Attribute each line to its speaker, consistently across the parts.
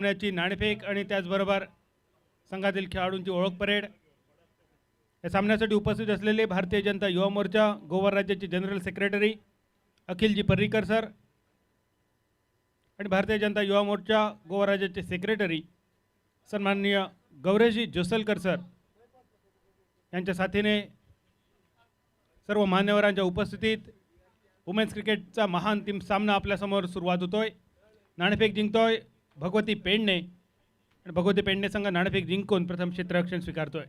Speaker 1: सामन्याची नाणेफेक आणि त्याचबरोबर संघातील खेळाडूंची ओळख परेड। या सामन्यासाठी उपस्थित असलेले भारतीय जनता युवा मोर्चा गोवा राज्याचे general secretary Akhilji Parrikar sir आणि भारतीय जनता युवा मोर्चा गोवा राज्याचे सेक्रेटरी सन्माननीय गौरेशजी जोसलकर सर यांच्या साथीने सर्व मान्यवरांच्या उपस्थितीत वुमेन्स क्रिकेटचा महान अंतिम सामना आपल्यासमोर सुरुवात होतोय। नाणेफेक जिंकतोय भगवती पेडणे आणि भगवती पेडणे संघ नाणेफेक जिंकून प्रथम क्षेत्ररक्षण स्वीकारतोय।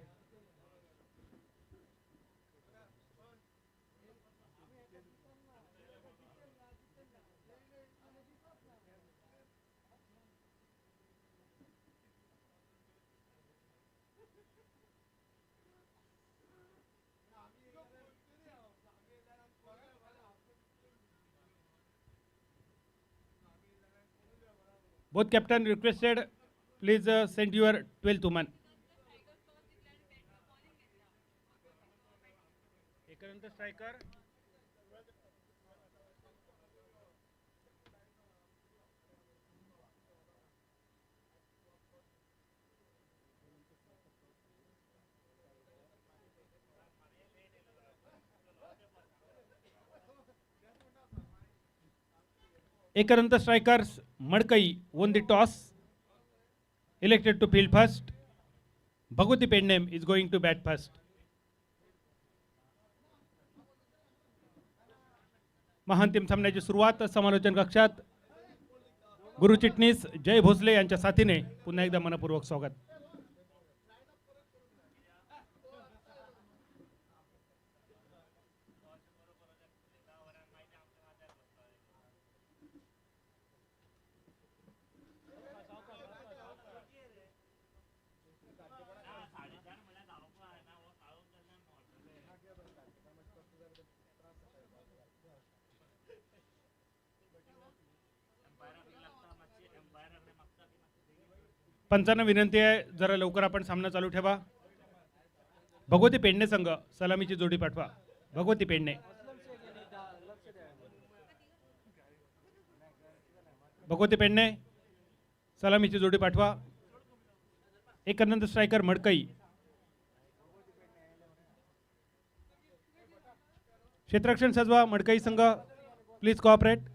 Speaker 1: Both captain requested, please send your 12th woman. Ekaranta striker. Ekaranta strikers Madkai won the toss, elected to field first. Bhagwati Pendem is going to bat first. महांतिम सामन्याची सुरुवात समालोचन कक्षात गुरु चिटणीस जय भोसले यांच्या साथीने पुन्हा एकदा मनपूर्वक स्वागत। पंचांना विनंती आहे जरा लवकर आपण सामना चालू ठेवा। भगवती पेडणे संघ सलामीची जोडी पाठवा। भगवती पेडणे, भगवती पेडणे सलामीची जोडी पाठवा। एक नंतर स्ट्रायकर मडकई, क्षेत्ररक्षण सजवा मडकई संघ, प्लीज कोऑपरेट।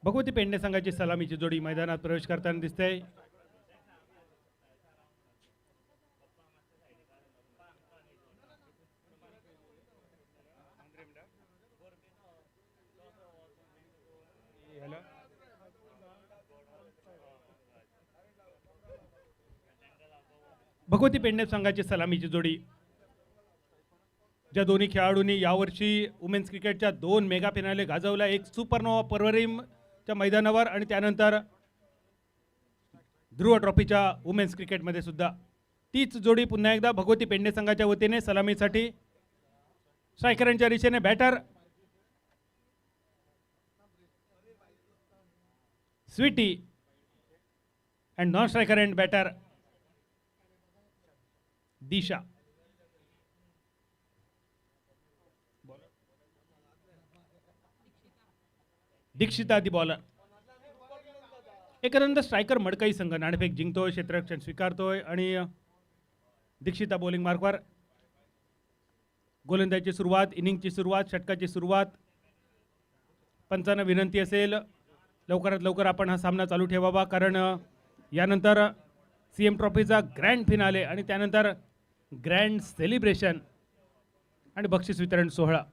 Speaker 1: भगवती पेडणे संघाची सलामीची जोडी मैदानात प्रवेश करताना दिसते। भगवती पेडणे संघाची सलामीची जोडी ज्या दोन्ही खेळाडूंनी यावर्षी वुमेन्स क्रिकेटच्या 2 मेगा फिनाले गाजवल्या, एक सुपरनोवा परवरीमच्या मैदानावर आणि त्यानंतर ध्रुव ट्रॉफीच्या वुमेन्स क्रिकेटमध्ये सुद्धा, तीच जोडी पुन्हा एकदा भगवती पेडणे संघाच्या वतीने सलामीसाठी स्ट्रायकरांच्या दिशेने batter Sweety and non striker end batter Disha. Dikshita the bowler. एकानंतर स्ट्रायकर मडकई संघ नाणेफेक जिंकतोय, क्षेत्ररक्षण स्वीकारतोय आणि दीक्षिता बॉलिंग मार्कवर। गोलंदाजीची सुरुवात, इनिंगची सुरुवात, षटकाची सुरुवात। पंचांना विनंती असेल लवकरात लवकर आपण हा सामना चालू ठेवावा, कारण यानंतर सीएम ट्रॉफीचा ग्रँड फिनाले आणि त्यानंतर ग्रँड सेलिब्रेशन आणि बक्षीस वितरण सोहळा।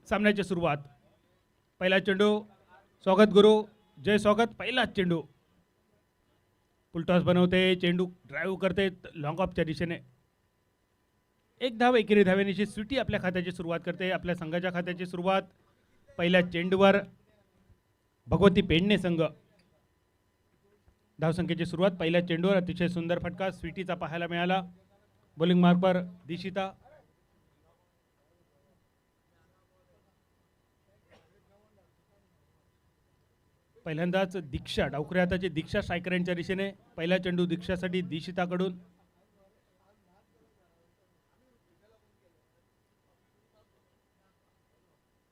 Speaker 1: सामन्याची सुरुवात, पहिला चेंडू, स्वागत गुरु जय स्वागत। पहिला चेंडू फुलटॉस बनवते, चेंडू ड्राईव्ह करते लॉंग ऑफच्या दिशेने। एक धाव एकेरी धावेनिशी स्वीटी आपल्या खात्याची सुरुवात करते, आपल्या संघाच्या खात्याची सुरुवात। पहिल्या चेंडूवर भगवती पेडणे संघ धावसंख्येची सुरुवात पहिल्या चेंडूवर अतिशय सुंदर फटका स्वीटीचा पाहायला मिळाला. बॉलिंग मार्कवर दिशिता. पहिल्यांदाच दीक्षा डावखुऱ्या हाताची दीक्षा स्ट्रायकर यांच्या दिशेने. पहिला चेंडू दीक्षासाठी दिशिताकडून.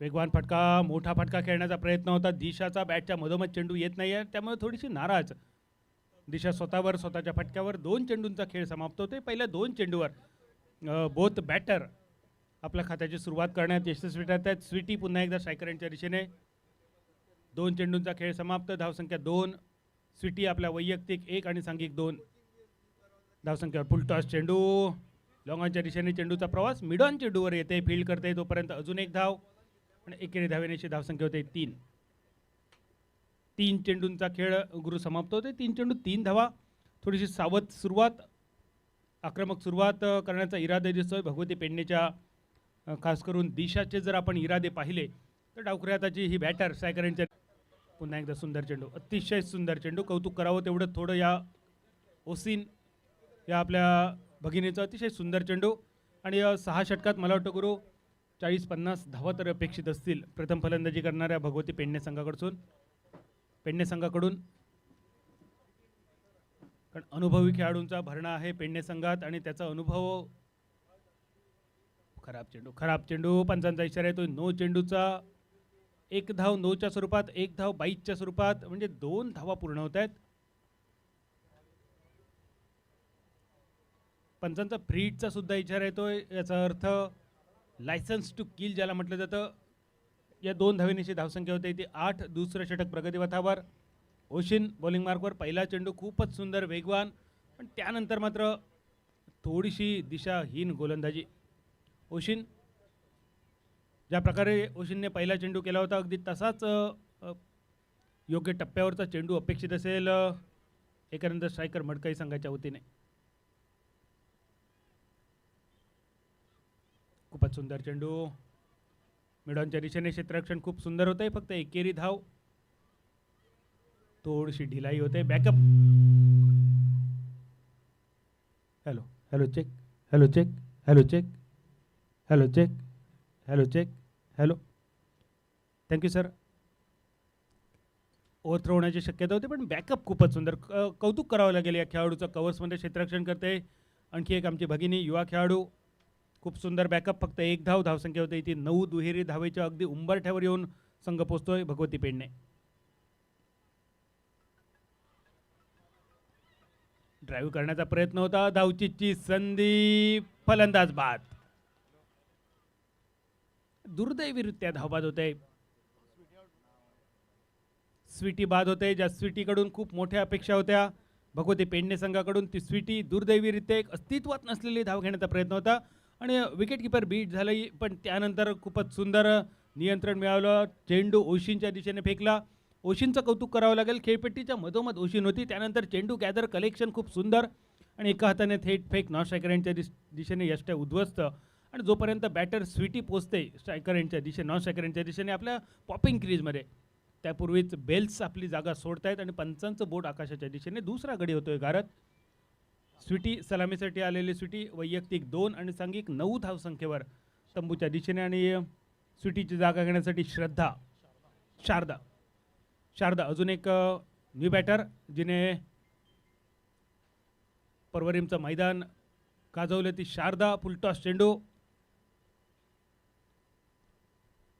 Speaker 1: वेगवान फटका, मोठा फटका खेळण्याचा प्रयत्न होता. दिशाचा बॅटच्या मधोमध चेंडू येत नाहीये, त्यामुळे थोडीशी नाराज दिशा स्वतःवर स्वतःच्या फटक्यावर. 2 चेंडूंचा खेळ समाप्त होते. पहिल्या 2 चेंडूवर बोथ बॅटर आपल्या खात्याची सुरुवात करण्यात यशस्वी ठरत आहेत. स्वीटी पुन्हा एकदा स्ट्रायकर यांच्या दिशेने. 2 चेंडूंचा खेळ समाप्त. धावसंख्या 2. स्वीटी आपल्या वैयक्तिक 1 आणि सांघिक 2 धावसंख्येवर. फुल टॉस चेंडू लॉंगॉनच्या दिशेने. चेंडूचा प्रवास मिड ऑन चेंडूवर येते, फील्ड करते तोपर्यंत अजून एक धाव आणि एकेरी धावेनेची धावसंख्या होते 3. 3 चेंडूंचा खेळ गुरु समाप्त होते. 3 चेंडू 3 धावा. थोडीशी सावध सुरुवात, आक्रमक सुरुवात करण्याचा इरादा दिसतोय भगवती पेडणेच्या. खास करून दिशाचे जर आपण इरादे पाहिले तर डावखुऱ्या हाताची ही बॅटर स्ट्रायकर यांच्या. पुन्हा एकदा सुंदर चेंडू, अतिशय सुंदर चेंडू. कौतुक करावं तेवढं थोडं या ओसिन या आपल्या भगिनीचं. अतिशय सुंदर चेंडू. आणि 6 षटकात मला वाटतं गुरु 40-50 धावा तर अपेक्षित असतील प्रथम फलंदाजी करणाऱ्या भगवती पेडणे संघाकडून. कारण अनुभवी खेळाडूंचा भरणा आहे पेडणे संघात आणि त्याचा अनुभव. खराब चेंडू पंचांचा इशारा येतोय. नो चेंडूचा 1 धाव 9च्या स्वरूपात, 1 धाव 22च्या स्वरूपात, म्हणजे 2 धावा पूर्ण होत आहेत. पंचांचा फ्री हिटचा सुद्धा इशारा येतोय. याचा अर्थ लायसन्स टू किल ज्याला म्हटलं जातं. या 2 धावेनेची धावसंख्या होते ती 8. दुसरं षटक प्रगतीपथावर. ओशिन बॉलिंग मार्कवर. पहिला चेंडू खूपच सुंदर वेगवान, पण त्यानंतर मात्र थोडीशी दिशाहीन गोलंदाजी. ओशिन ज्या प्रकारे ओशिनने पहिला चेंडू केला होता अगदी तसाच योग्य टप्प्यावरचा चेंडू अपेक्षित असेल एकानंतर स्ट्रायकर मडकई संघाच्या वतीने. खूपच सुंदर चेंडू मिडॉनच्या दिशेने. क्षेत्ररक्षण खूप सुंदर होतंय. फक्त एकेरी धाव. थोडीशी ढिलाई होते. Backup. Hello check. Hello. Thank you sir. Overthrow होण्याची शक्यता होती पण बॅकअप खूपच सुंदर. कौतुक करावं लागेल या खेळाडूचं. कव्हर्समध्ये क्षेत्ररक्षण करते. आणखी एक आमची भगिनी युवा खेळाडू. खूप सुंदर बॅकअप. फक्त 1 धाव. धावसंख्या होते ती 9. दुहेरी धावेच्या अगदी उंबरठ्यावर येऊन संघ पोहोचतोय भगवती पेडणे. ड्राईव्ह करण्याचा प्रयत्न होता. धावचीची संधी. फलंदाज बाद. दुर्दैवीरित्या धावबाद होते. स्वीटी बाद होते. ज्या स्वीटीकडून खूप मोठ्या अपेक्षा होत्या भगवती पेडणे संघाकडून. ती स्वीटी दुर्दैवीरित्या एक अस्तित्वात नसलेली धाव घेण्याचा प्रयत्न होता आणि विकेट किपर बीट झालं. पण त्यानंतर खूपच सुंदर नियंत्रण मिळवलं. चेंडू ओशिनच्या दिशेने फेकला. ओशिनचं कौतुक करावं लागेल. खेळपट्टीच्या मधोमध ओशिन होती. त्यानंतर चेंडू गॅदर कलेक्शन खूप सुंदर आणि एका हाताने थेट फेक नॉन स्ट्रायकर यांच्या दिशेने यष्ट्या उद्ध्वस्त. आणि जोपर्यंत बॅटर स्वीटी पोचते स्ट्रायकर यांच्या दिशेने, नॉन स्ट्रायकर यांच्या दिशेने आपल्या पॉपिंग क्रीजमध्ये, त्यापूर्वीच बेल्स आपली जागा सोडतायत आणि पंचांचं बोट आकाशाच्या दिशेने. दुसरा गडी होतोय गारत. स्वीटी सलामीसाठी आलेली स्वीटी वैयक्तिक 2 आणि सांघिक 9 धावसंख्येवर तंबूच्या दिशेने. आणि स्वीटीची जागा घेण्यासाठी शारदा अजून एक न्यू बॅटर जिने परवरीमचं मैदान गाजवलं. ती शारदा. फुलटॉस चेंडू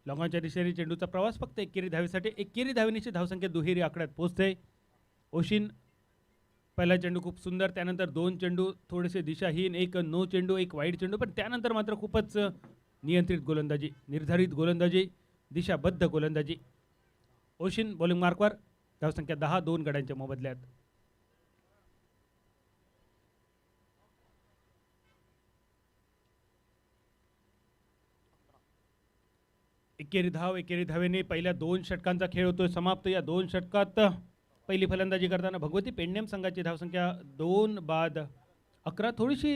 Speaker 1: लॉंगॉनच्या दिशेने. चेंडूचा प्रवास फक्त एकेरी धावेसाठी. एकेरी धावेनीची धावसंख्या दुहेरी आकड्यात पोहोचते. ओशिन पहिला चेंडू खूप सुंदर. त्यानंतर 2 चेंडू थोडेसे दिशाहीन. 1 नो चेंडू, 1 वाईड चेंडू. पण त्यानंतर मात्र खूपच नियंत्रित गोलंदाजी, निर्धारित गोलंदाजी, दिशाबद्ध गोलंदाजी. ओशिन बॉलिंग मार्कवर. धावसंख्या 10. 2 गड्यांच्या मोबदल्यात. एकेरी धावेने पहिल्या 2 षटकांचा खेळ होतोय समाप्त. या 2 षटकात पहिली फलंदाजी करताना भगवती पेडणे संघाची धावसंख्या 2 बाद 11. थोडीशी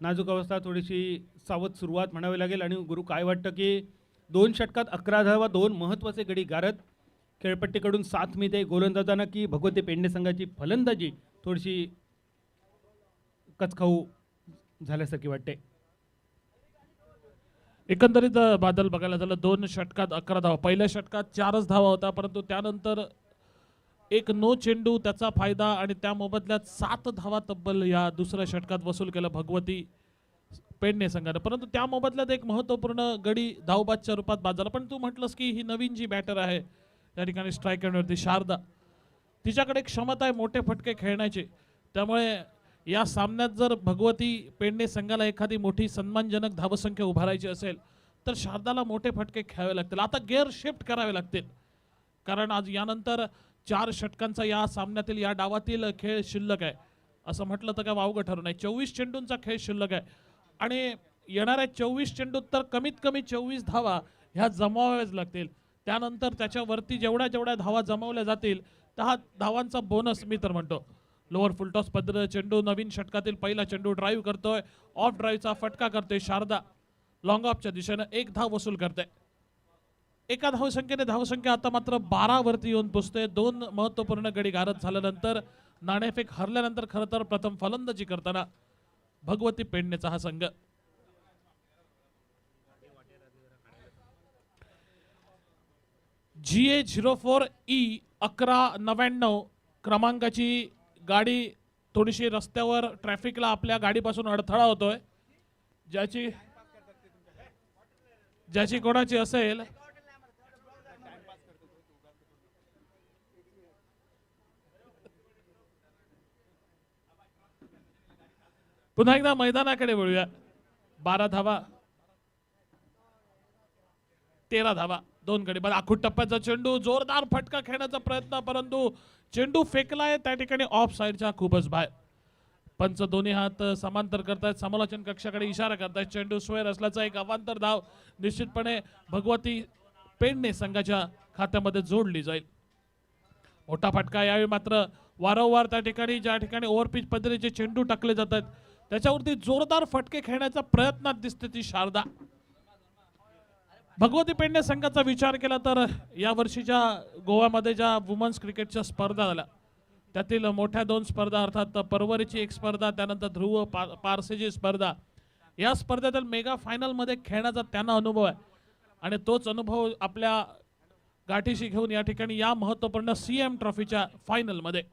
Speaker 1: नाजूक अवस्था, थोडीशी सावध सुरुवात म्हणावी लागेल. आणि गुरु काय वाटतं की 2 षटकात 11 धावा, 2 महत्त्वाचे गडी गारत. खेळपट्टीकडून साथ मिळते गोलंदाजांना की भगवती पेडणे संघाची फलंदाजी थोडीशी कचखाऊ झाल्यासारखी वाटते.
Speaker 2: एकंदरीत बादल बघायला झालं 2 षटकात 11 धावा, पहिल्या षटकात 4च धावा होता, परंतु त्यानंतर एक नो चेंडू त्याचा फायदा आणि त्या मोबदल्यात 7 धावा तब्बल या दुसऱ्या षटकात वसूल केलं भगवती पेडणे संघानं. परंतु त्या मोबदल्यात एक महत्त्वपूर्ण गडी धावबादच्या रूपात बाद झाला. पण तू म्हटलंस की ही नवीन जी बॅटर आहे त्या ठिकाणी स्ट्राईक करण्यावरती शारदा, तिच्याकडे क्षमता आहे मोठे फटके खेळण्याची. त्यामुळे या सामन्यात जर भगवती पेडणे संघाला एखादी मोठी सन्मानजनक धावसंख्या उभारायची असेल तर शारदाला मोठे फटके खेळावे लागतील. आता गेअर शिफ्ट करावे लागतील, कारण आज यानंतर 4 षटकांचा या सामन्यातील या डावातील खेळ शिल्लक आहे. असं म्हटलं तर काय वावगं ठरू नये. 24 चेंडूंचा खेळ शिल्लक आहे आणि येणाऱ्या 24 चेंडूत तर कमीत कमी 24 धावा ह्या जमवाव्याच लागतील. त्यानंतर त्याच्यावरती जेवढ्या धावा जमवल्या जातील 10 धावांचा बोनस मी तर म्हणतो. लोअर फुलटॉस पद्धतीने चेंडू नवीन षटकातील पहिला चेंडू ड्राईव्ह करतोय, ऑफ ड्राईव्हचा फटका करतोय शारदा, लॉंग ऑफच्या दिशेनं 1 धाव वसूल करते. एका धावसंख्येने धावसंख्या आता मात्र 12 वरती येऊन पोहोचते. 2 महत्त्वपूर्ण गडी गारद झाल्यानंतर नाणेफेक हरल्यानंतर खरं तर प्रथम फलंदाजी करताना भगवती पेडणेचा हा संघ. GA04E 1199 क्रमांकाची गाडी थोडीशी रस्त्यावर ट्रॅफिकला आपल्या गाडीपासून अडथळा होतोय. ज्याची कोणाची असेल पुन्हा एकदा मैदानाकडे वळूया. 12 धावा 13 धावा 2 गडी बाद. आखूड टप्प्याचा चेंडू, जोरदार फटका खेळण्याचा प्रयत्न, परंतु चेंडू फेकलाय त्या ठिकाणी ऑफ साईडच्या खूपच बाहेर. पंच दोन्ही हात समांतर करतायत, समालोचन कक्षाकडे इशारा करतायत. चेंडू स्क्वेअर असल्याचा एक अवांतर धाव निश्चितपणे भगवती पेडणे संघाच्या खात्यामध्ये जोडली जाईल. मोठा फटका यावेळी मात्र वारंवार त्या ठिकाणी ज्या ठिकाणी ओव्हरपिच पद्धतीचे चेंडू टाकले जातात त्याच्यावरती जोरदार फटके खेळण्याचा प्रयत्नात दिसते ती शारदा. भगवती पेडणे संघाचा विचार केला तर या वर्षीच्या गोव्यामध्ये ज्या वुमन्स क्रिकेटच्या स्पर्धा झाल्या त्यातील मोठ्या 2 स्पर्धा अर्थात परवरीची एक स्पर्धा, त्यानंतर ध्रुव पारसेची स्पर्धा, या स्पर्धेतील मेगा फायनलमध्ये खेळण्याचा त्यांना अनुभव आहे आणि तोच अनुभव आपल्या गाठीशी घेऊन या ठिकाणी या महत्त्वपूर्ण CM ट्रॉफीच्या फायनलमध्ये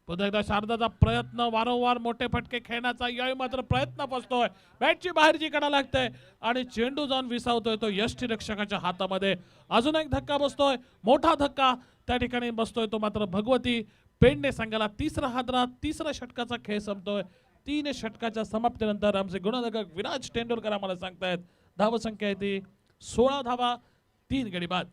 Speaker 2: पुन्हा एकदा शारदाचा प्रयत्न, वारंवार मोठे फटके खेळण्याचा. यावेळी मात्र प्रयत्न फसतोय, बॅटची बाहेरची कडा लागते आणि चेंडू जाऊन विसावतोय तो यष्टीरक्षकाच्या हातामध्ये. अजून एक धक्का बसतोय, मोठा धक्का त्या ठिकाणी बसतोय तो मात्र भगवती पेडणे संघाला. तिसरा षटकाचा खेळ संपतोय. 3 षटकाच्या समाप्तीनंतर आमचे गुणलेखक विराज तेंडुलकर आम्हाला सांगतायत धावसंख्या आहे ती 16 धावा 3 गडी बाद.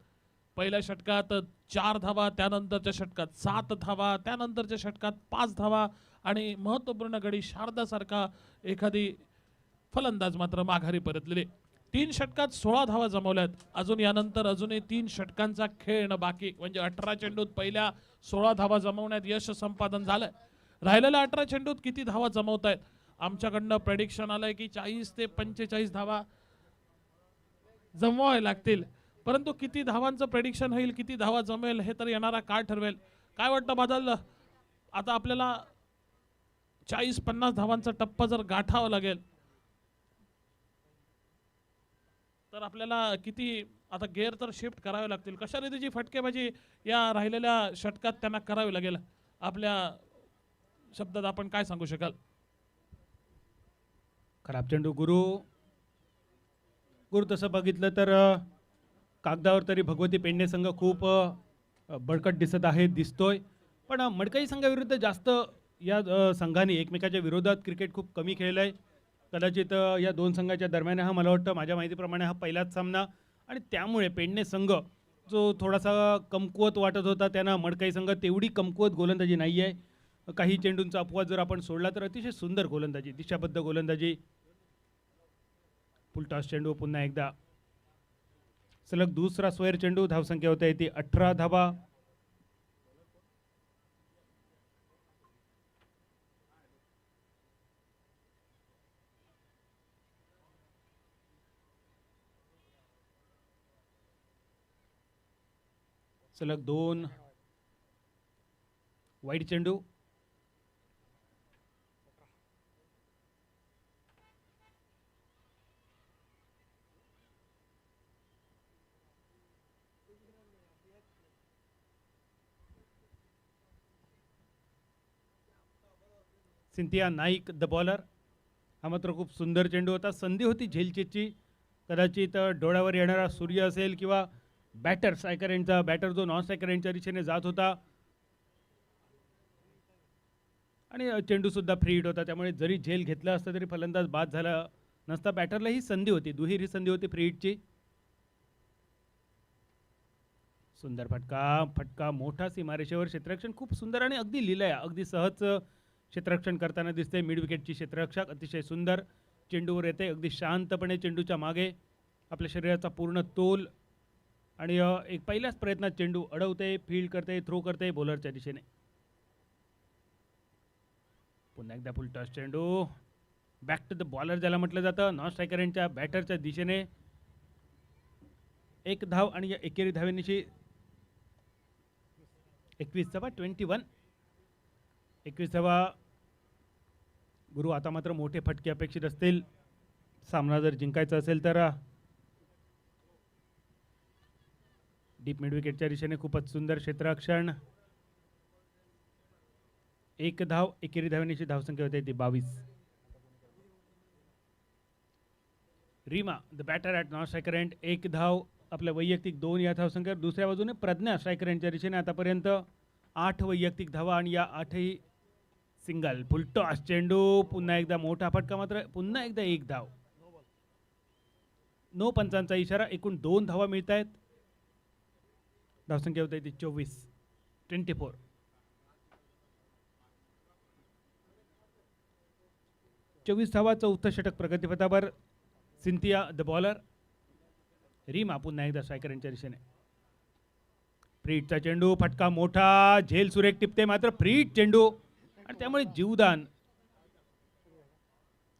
Speaker 2: पहिल्या षटकात 4 धावा, त्यानंतरच्या षटकात 7 धावा, त्यानंतरच्या षटकात 5 धावा आणि महत्त्वपूर्ण गडी शारदासारखा एखादी फलंदाज मात्र माघारी परतलेले. 3 षटकात 16 धावा जमवल्यात. अजून यानंतर अजूनही 3 षटकांचा खेळ बाकी, म्हणजे 18 चेंडूत पहिल्या 16 धावा जमवण्यात यश संपादन झालंय. राहिलेल्या 18 चेंडूत किती धावा जमवतायत आमच्याकडनं प्रेडिक्शन आलंय की 40 ते 45 धावा जमवावे लागतील. परंतु किती धावांचं प्रेडिक्शन होईल, किती धावा जमेल हे तर येणारा काळ ठरवेल. काय वाटतं बादल, आता आपल्याला 40-50 धावांचा टप्पा जर गाठावा लागेल तर आपल्याला किती आता गेअर तर शिफ्ट करावे लागतील. कशा रीतीची फटकेबाजी या राहिलेल्या षटकात त्यांना करावी लागेल, आपल्या शब्दात आपण काय सांगू शकाल?
Speaker 1: खराब चेंडू गुरु तसं बघितलं तर कागदावर तरी भगवती पेडणे संघ खूप बळकट दिसतोय, पण मडकई संघाविरुद्ध जास्त या संघाने एकमेकाच्या विरोधात क्रिकेट खूप कमी खेळलं आहे. कदाचित या 2 संघाच्या दरम्यान हा मला वाटतं माझ्या माहितीप्रमाणे हा पहिलाच सामना आणि त्यामुळे पेडणे संघ जो थोडासा कमकुवत वाटत होता त्यांना मडकई संघ तेवढी कमकुवत गोलंदाजी नाही आहे. काही चेंडूंचा अपवाद जर आपण सोडला तर अतिशय सुंदर गोलंदाजी, दिशाबद्ध गोलंदाजी. फुलटॉस चेंडू पुन्हा एकदा सलग दुसरा स्क्वेअर चेंडू. धावसंख्या होते ती 18 धावा. सलग 2 वाईड चेंडू. Cynthia Naik the bowler. हा मात्र खूप सुंदर चेंडू होता. संधी होती झेलचेची. कदाचित डोळ्यावर येणारा सूर्य असेल किंवा बॅटर स्ट्रायकर यांचा बॅटर जो नॉन स्ट्रायकर यांच्या दिशेने जात होता आणि चेंडू सुद्धा फ्री हिट होता. त्यामुळे जरी झेल घेतला असता तरी फलंदाज बाद झाला नसता. बॅटरला ही संधी होती, दुहेरी संधी होती फ्री हिटची. सुंदर फटका मोठा सीमारेषेवर. क्षेत्ररक्षण खूप सुंदर आणि अगदी लिहिलंय, अगदी सहज क्षेत्ररक्षण करताना दिसते. मिड विकेटची क्षेत्ररक्षक अतिशय सुंदर चेंडूवर येते, अगदी शांतपणे चेंडूच्या मागे आपल्या शरीराचा पूर्ण तोल आणि एक पहिल्याच प्रयत्नात चेंडू अडवते, फील्ड करते, थ्रो करते बॉलरच्या दिशेने. पुन्हा एकदा फुल टॉस चेंडू. बॅक टू द बॉलर ज्याला म्हटलं जातं, नॉन स्ट्रायकर यांच्या बॅटरच्या दिशेने. 1 धाव आणि या एकेरी धावेनिशी 21 गुरु. आता मात्र मोठे फटके अपेक्षित असतील सामना जर जिंकायचा असेल तर. डीप मिड विकेटच्या दिशेने खूपच सुंदर क्षेत्ररक्षण. 1 धाव, एकेरी धावेनिशी धावसंख्या होते ती 22. Reema the batter at non striker end 1 धाव, आपल्या वैयक्तिक 2 या धावसंख्येवर. दुसऱ्या बाजूने प्रज्ञा स्ट्रायकर यांच्या दिशेने आतापर्यंत 8 वैयक्तिक धावा आणि या 8ही सिंगल. फुल टॉस चेंडू. पुन्हा एकदा मोठा फटका, मात्र पुन्हा एकदा 1 धाव. नो पंचांचा इशारा. एकूण 2 धावा मिळत आहेत. धावसंख्या होते ती 24. 24 धावा, 4थं षटक प्रगतीपथावर. Cynthia the bowler. रीमा पुन्हा एकदा स्ट्रायकर यांच्या दिशेने. फ्रीटचा चेंडू. फटका मोठा, झेल सुरेख टिपते, मात्र फ्रीट चेंडू आणि त्यामुळे जीवदान.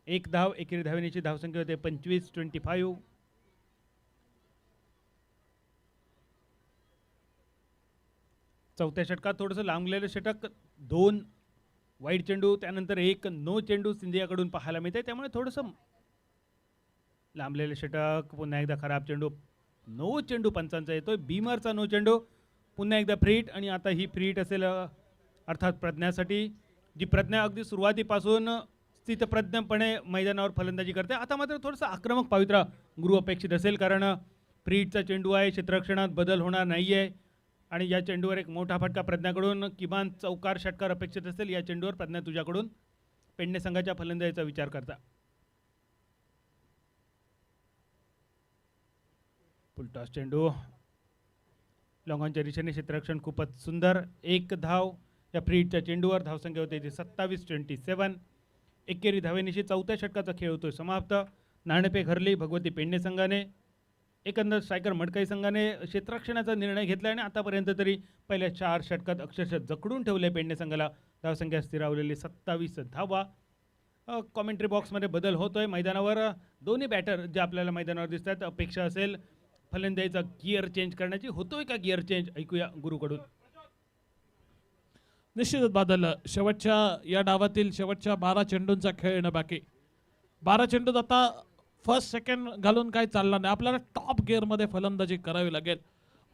Speaker 1: 1 धाव, एकेरी धावेनीची धावसंख्या होते 25. चौथ्या षटकात थोडंसं लांबलेलं षटक. 2 वाईड चेंडू, त्यानंतर 1 नो चेंडू सिंधियाकडून पाहायला मिळते. त्यामुळे थोडंसं लांबलेलं षटक. पुन्हा एकदा खराब चेंडू. नो चेंडू पंचांचा येतोय. बीमरचा नो चेंडू. पुन्हा एकदा फ्रीट आणि आता ही फ्रीट असेल अर्थात प्रज्ञासाठी, जी प्रज्ञा अगदी सुरुवातीपासून स्थितप्रज्ञपणे मैदानावर फलंदाजी करते. आता मात्र थोडंसं आक्रमक पवित्रा गुरु अपेक्षित असेल, कारण फ्रीटचा चेंडू आहे, क्षेत्ररक्षणात बदल होणार नाही आहे आणि या चेंडूवर एक मोठा फटका प्रज्ञाकडून. किमान चौकार षटकार अपेक्षित असेल या चेंडूवर. प्रज्ञा तुझ्याकडून पेडणे संघाच्या फलंदाजीचा विचार करता. फुल टॉस चेंडू. लॉंगॉनच्या दिशेने क्षेत्ररक्षण खूपच सुंदर. 1 धाव या फ्रीटच्या चेंडूवर. धावसंख्या होते ती 27. एकेरी धावेनिशी 4थ्या षटकाचा खेळ होतोय समाप्त. नाणेफेक हरली भगवती पेडणे संघाने. एकंदर स्ट्रायकर मडकाई संघाने क्षेत्ररक्षणाचा निर्णय घेतला आणि आतापर्यंत तरी पहिल्या 4 षटकात अक्षरशः जखडून ठेवले पेडणे संघाला. धावसंख्या स्थिरावलेली 27 धावा. कॉमेंट्री बॉक्समध्ये बदल होतोय मैदानावर. दोन्ही बॅटर जे आपल्याला मैदानावर दिसतात, अपेक्षा असेल फलंदाजीचा गिअर चेंज करण्याची. होतोय का गिअर चेंज? ऐकूया गुरुकडून.
Speaker 2: निश्चितच बादल, शेवटच्या या डावातील शेवटच्या 12 चेंडूंचा खेळ येणं बाकी. 12 चेंडूत आता फर्स्ट सेकंड घालून काही चालणार नाही. आपल्याला टॉप गिअरमध्ये फलंदाजी करावी लागेल.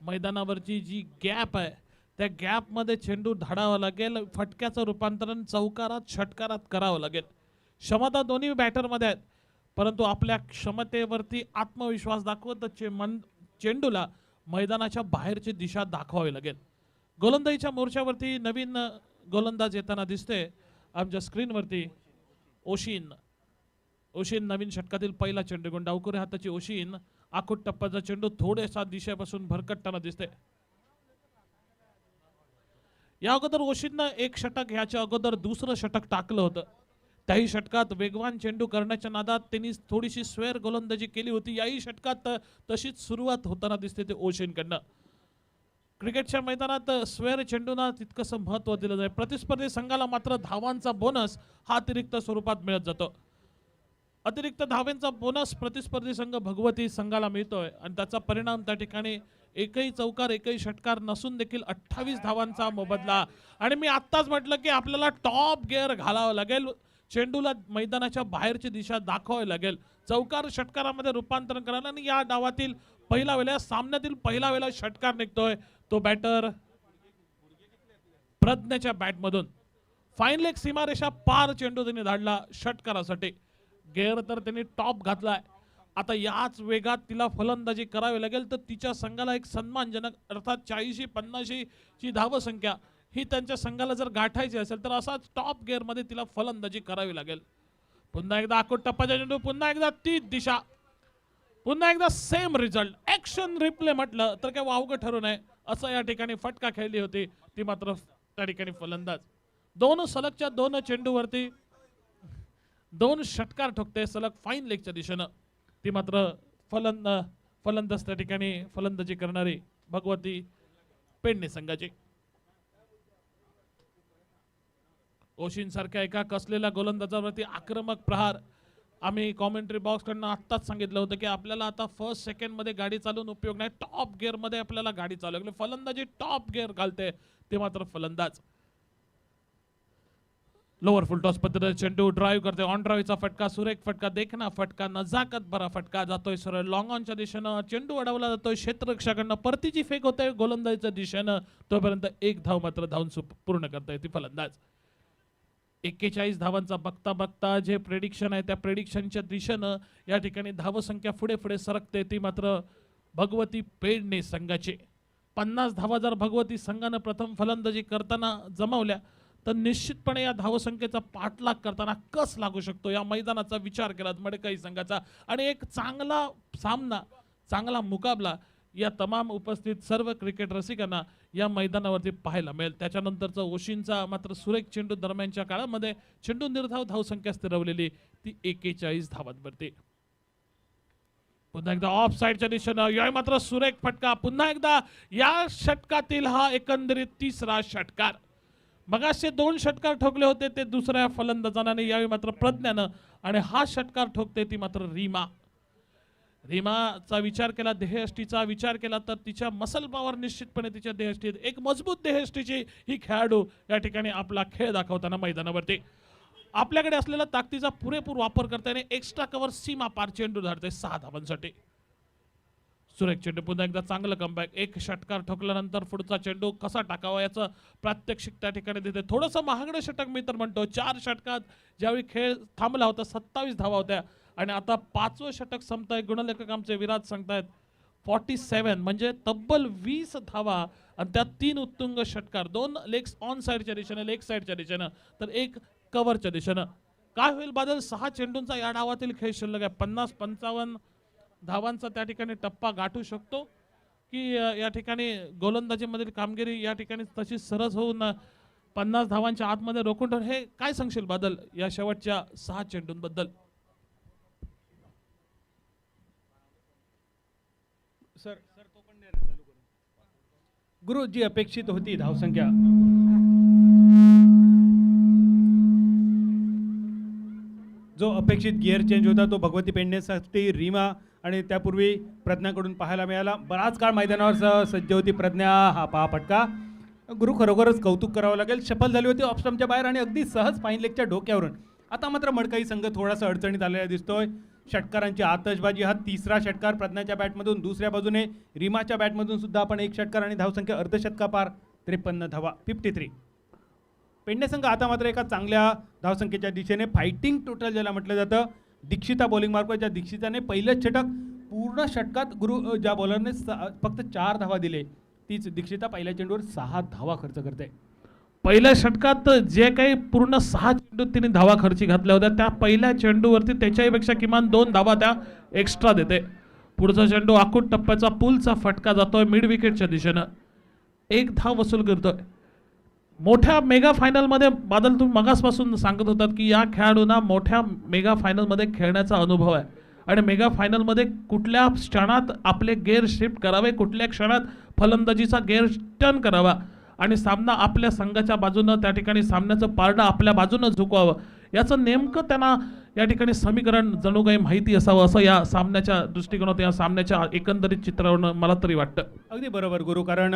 Speaker 2: मैदानावरची जी गॅप आहे त्या गॅपमध्ये चेंडू धाडावा लागेल. फटक्याचं रूपांतरण चौकारात षटकारात करावं लागेल. क्षमता दोन्ही बॅटरमध्ये आहेत, परंतु आपल्या क्षमतेवरती आत्मविश्वास दाखवत चेंडूला मैदानाच्या बाहेरची दिशा दाखवावी लागेल. गोलंदाजीच्या मोर्चावरती नवीन गोलंदाज येताना दिसते आमच्या स्क्रीनवरती. ओशिन नवीन षटकातील पहिला चेंडू घेऊन डावकुरे हाताची ओशिन. आखूट टप्प्याचा चेंडू थोडेसा दिशेपासून भरकटताना दिसते. या अगोदर ओशिननं 1 षटक ह्याच्या अगोदर दुसरं षटक टाकलं होतं. त्याही षटकात वेगवान चेंडू करण्याच्या नादात त्यांनी थोडीशी स्वेर गोलंदाजी केली होती. याही षटकात तशीच सुरुवात होताना दिसते ते ओशिनकडनं. क्रिकेटच्या मैदानात स्वेर चेंडूंना तितकंसं महत्त्व दिलं जाईल. प्रतिस्पर्धी संघाला मात्र धावांचा बोनस हा अतिरिक्त स्वरूपात मिळत जातो. अतिरिक्त धावांचा बोनस प्रतिस्पर्धी संघ भगवती संघाला मिळतोय आणि त्याचा परिणाम त्या ठिकाणी एकही चौकार एकही षटकार नसून देखील 28 धावांचा मोबदला. आणि मी आत्ताच म्हटलं की आपल्याला टॉप गिअर घालावं लागेल, चेंडूला मैदानाच्या बाहेरची दिशा दाखवावी लागेल, चौकार षटकारामध्ये रूपांतरण करायला. आणि या डावातील पहिला वेळा, सामन्यातील पहिला वेळा षटकार निघतोय तो बॅटर प्रज्ञाच्या बॅटमधून. फाईन लेग सीमारेषा पार चेंडू त्यांनी धाडला षटकारासाठी. गेअर तर त्यांनी टॉप घातलाय. आता याच वेगात तिला फलंदाजी करावी लागेल तर तिच्या संघाला एक सन्मानजनक अर्थात 40-50 ची धावसंख्या ही त्यांच्या संघाला जर गाठायची असेल तर असाच टॉप गिअर मध्ये तिला फलंदाजी करावी लागेल. पुन्हा एकदा आकोट टप्प्याचा चेंडू, पुन्हा एकदा तीच दिशा, पुन्हा एकदा सेम रिझल्ट. ऍक्शन रिप्ले म्हटलं तर काय वावगं ठरू नये असं या ठिकाणी फटका खेळली होती ती मात्र त्या ठिकाणी फलंदाज. दोन सलगच्या 2 चेंडूवरती 2 षटकार ठोकते सलग फाईन लेगच्या दिशेनं. ती मात्र फलंदाज त्या ठिकाणी फलंदाजी करणारी भगवती पेडणे संघाची. ओशिन सारख्या एका कसलेल्या गोलंदाजावरती आक्रमक प्रहार. आम्ही कॉमेंट्री बॉक्स कडनं आत्ताच सांगितलं होतं की आपल्याला आता फर्स्ट सेकंड मध्ये गाडी चालवून उपयोग नाही, टॉप गिअर मध्ये आपल्याला गाडी चालवली. फलंदाजी टॉप गिअर घालते ते मात्र फलंदाज. लोअर फुल टॉस पद्धतीने चेंडू ड्राईव्ह करते, ऑन ड्राईव्हचा फटका, सुरेख फटका, देखना फटका, नजाकत भरा फटका जातोय सरळ लॉंग ऑनच्या दिशेनं. चेंडू अडवला जातोय क्षेत्ररक्षकाकडनं, परतीची फेक होते गोलंदाजीच्या दिशेनं. तोपर्यंत 1 धाव मात्र धावून पूर्ण करता येते फलंदाज. 41 धावांचा बघता बघता जे प्रेडिक्शन आहे त्या प्रेडिक्शनच्या दिशेनं या ठिकाणी धावसंख्या पुढे पुढे सरकते ती मात्र भगवती पेडणे संघाची. 50 धावा जर भगवती संघानं प्रथम फलंदाजी करताना जमावल्या तर निश्चितपणे या धावसंख्येचा पाठलाग करताना कस लागू शकतो या मैदानाचा विचार केला मडकई संघाचा. आणि एक चांगला सामना, चांगला मुकाबला या तमाम उपस्थित सर्व क्रिकेट रसिकांना या मैदानावरती पाहायला मिळेल. त्याच्यानंतरचा ओशिंचा मात्र सुरेख चेंडू दरम्यानच्या काळामध्ये चेंडू निर्धाव धावसंख्या स्थिरवलेली ती 41 धावांवरती. पुन्हा एकदा ऑफ साइडच्या दिशेनं या मात्र सुरेख फटका. पुन्हा एकदा या षटकातील हा एकंदरीत 3रा षटकार. मगाशी 2 षटकार ठोकले होते ते दुसऱ्या फलंदाजाने, यावेळी मात्र प्रज्ञानं. आणि हा षटकार ठोकते ती मात्र रीमा. रीमाचा विचार केला, देहयष्टीचा विचार केला तर तिच्या मसल पॉवर निश्चितपणे तिच्या देहयष्टीत एक मजबूत देहयष्टीची ही खेळाडू या ठिकाणी आपला खेळ दाखवताना मैदानावरती आपल्याकडे असलेला ताकदीचा पुरेपूर वापर करताना एक्स्ट्रा कव्हर सीमा पार चेंडू धरते 6 धावांसाठी. सुरेख चेंडू, पुन्हा एकदा चांगलं कमबॅक. 1 षटकार ठोकल्यानंतर पुढचा चेंडू कसा टाकावा याचं प्रात्यक्षिक त्या ठिकाणी देते. थोडंसं महागडं षटक मी तर म्हणतो. 4 षटकात ज्यावेळी खेळ थांबला होता 27 धावा होत्या आणि आता 5वं षटक संपताय. गुणलेखक आमचे विराज सांगतायत 47 म्हणजे तब्बल 20 धावा आणि त्यात 3 उत्तुंग षटकार, 2 लेग्स ऑन साइडच्या दिशेनं, लेग साइडच्या दिशेनं तर 1 कव्हरच्या दिशेनं. काय होईल बादल? 6 चेंडूंचा या डावातील खेळ शिल्लक आहे. 50-55 धावांचा त्या ठिकाणी टप्पा गाठू शकतो की या ठिकाणी गोलंदाजीमधील कामगिरी या ठिकाणी तशी सरस होऊन 50 धावांच्या आतमध्ये रोखून ठेवून. हे काय सांगशील बादल या शेवटच्या 6 चेंडूंबद्दल?
Speaker 1: सर तो पण द्या ना चालू करून. गुरु, जी अपेक्षित होती धावसंख्या जो अपेक्षित गिअर चेंज होता तो भगवती पेडणेसाठी रीमा आणि त्यापूर्वी प्रज्ञाकडून पाहायला मिळाला. बराच काळ मैदानावर सज्ज होती प्रज्ञा. हा पहा फटका. गुरु, खरोखरच कौतुक करावं लागेल. सफल झाली होती ऑफस्टंपच्या बाहेर आणि अगदी सहज फाईन लेगच्या डोक्यावरून. आता मात्र मडकई संघ थोडासा अडचणीत आलेला दिसतोय. षटकारांची आतषबाजी. हा 3रा षटकार प्रज्ञाच्या बॅटमधून. दुसऱ्या बाजूने रीमाच्या बॅटमधून सुद्धा आपण 1 षटकार आणि धावसंख्या अर्धशतकापार 53 धावा 53. पेडणे संघ आता मात्र एका चांगल्या धावसंख्येच्या दिशेने फायटिंग टोटल ज्याला म्हटलं जातं. दीक्षिता बॉलिंग मार्कवर दीक्षिताने पहिलंच षटक पूर्ण षटकात गुरु ज्या बॉलरने फक्त 4 धावा दिले तीच दीक्षिता पहिल्या चेंडूवर 6 धावा खर्च करते.
Speaker 2: पहिल्या षटकात जे काही पूर्ण 6 चेंडू तिने धावा खर्ची घातल्या होत्या त्या पहिल्या चेंडूवरती त्याच्यापेक्षा किमान 2 धावा त्या एक्स्ट्रा देते. पुढचा चेंडू आखूट टप्प्याचा पुलचा फटका जातोय मिड विकेटच्या दिशेनं. 1 धाव वसूल करतोय. मोठ्या मेगा फायनलमध्ये बादल तुम्ही मगासपासून सांगत होतात की या खेळाडूंना मोठ्या मेगा फायनलमध्ये खेळण्याचा अनुभव आहे आणि मेगा फायनलमध्ये कुठल्या क्षणात आपले गेअर शिफ्ट करावे, कुठल्या क्षणात फलंदाजीचा गेअर टर्न करावा आणि सामना आपल्या संघाच्या बाजूनं त्या ठिकाणी सामन्याचं पारडं आपल्या बाजूनं झुकवावं याचं नेमकं त्यांना या ठिकाणी समीकरण जणू काही माहिती असावं असं या सामन्याच्या दृष्टिकोनातून, या सामन्याच्या एकंदरीत चित्रावरून मला तरी वाटतं.
Speaker 1: अगदी बरोबर गुरु, कारण